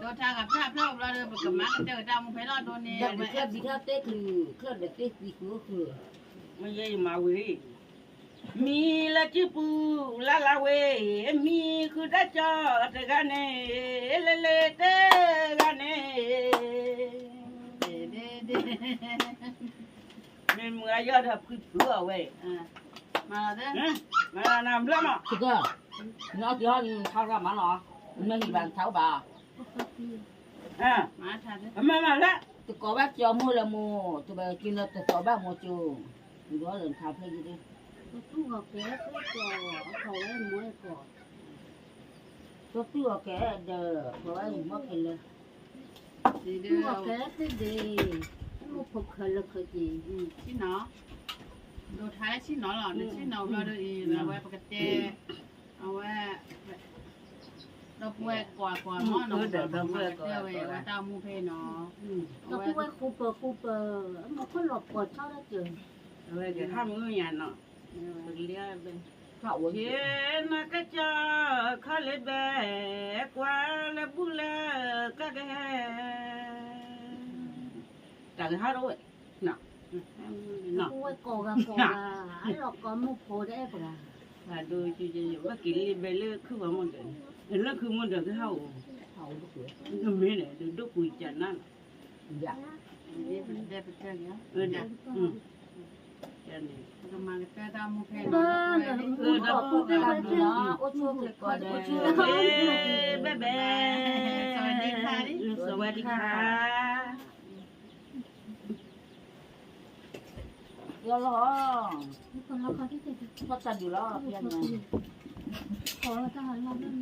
โดนทางกับภาพรอบเราเลยกับมันเจอดาวมึงไปรอดโดนเนี่ย Dạ, được cái gì khác tết thì khớp được tết gì cứ khử. ไม่ใช่มาเว้ยมีละจิปูละละเว้ยมีคือได้จอดกันเน่เลเตกันเน่มีมึงอายุถ้าพึ่งเพื่อเว้ย มาเด้อ มาน้ำแล้วมั้ง Chứ cơ, nó thì họ thao ra mà nó, nó thì bạn tháo bà. มาทันเด้อ มาแล้ว Tôi có bác cho mua là mua, tôi bảo kia là tôi có bác mua chu. Đó là tháo thế gì đi. tôi ngọc khế khế cỏ khẩu em muối cỏ Tôi tưa cái đờ, có ai mất cái là. ดีเด้ tôi อ ngọc khế cái gì một phục khởi lực khởi gì ชิ้นเนาะดูท้ายชิ้นเนาะหรอดูชิ้นเนาะเราดูอีเอาไว้ปกติเอาไว้เราป่วยกว่าหม้อเนาะเดี๋ยวไว้ว่าตามูเพเนาะ nó cũng quay khu bờ mà có lọt cỏ cho nó chừng เว้ยจะทำมือยันเนาะเรียกเป็น Thảo uống. เย็นมากระจาข้าเลยแบกว่าละบุละก็ได้แต่ถ้าด้วยเนาะ nó cũng quay cỏ gà ấy lọt cỏ một phố đấy cả ถ้าดูจริงๆว่ากินไปเรื่อยคือว่ามันเดินเรื่องคือมันเดินคือเฮา Thảo uống được. ก็ไม่เนี่ยดูคุยจันนั่น Dạ. นี่เป็นได้เป็นเจ้าเนาะ เนี่ยจัน นี่ก็มาแต่ดำแค่ เอ นี้ อดับปุ๊บดับปุ๊บ โอ้โชคเลยก่อนเลย เบ๊ะเบ๊สวัสดีค่ะสวัสดีค่ะ เดี๋ยวรอ คนละคนที่จะ พอตัดอยู่แล้วเพียงไง ขอเราจะหันเราเล่น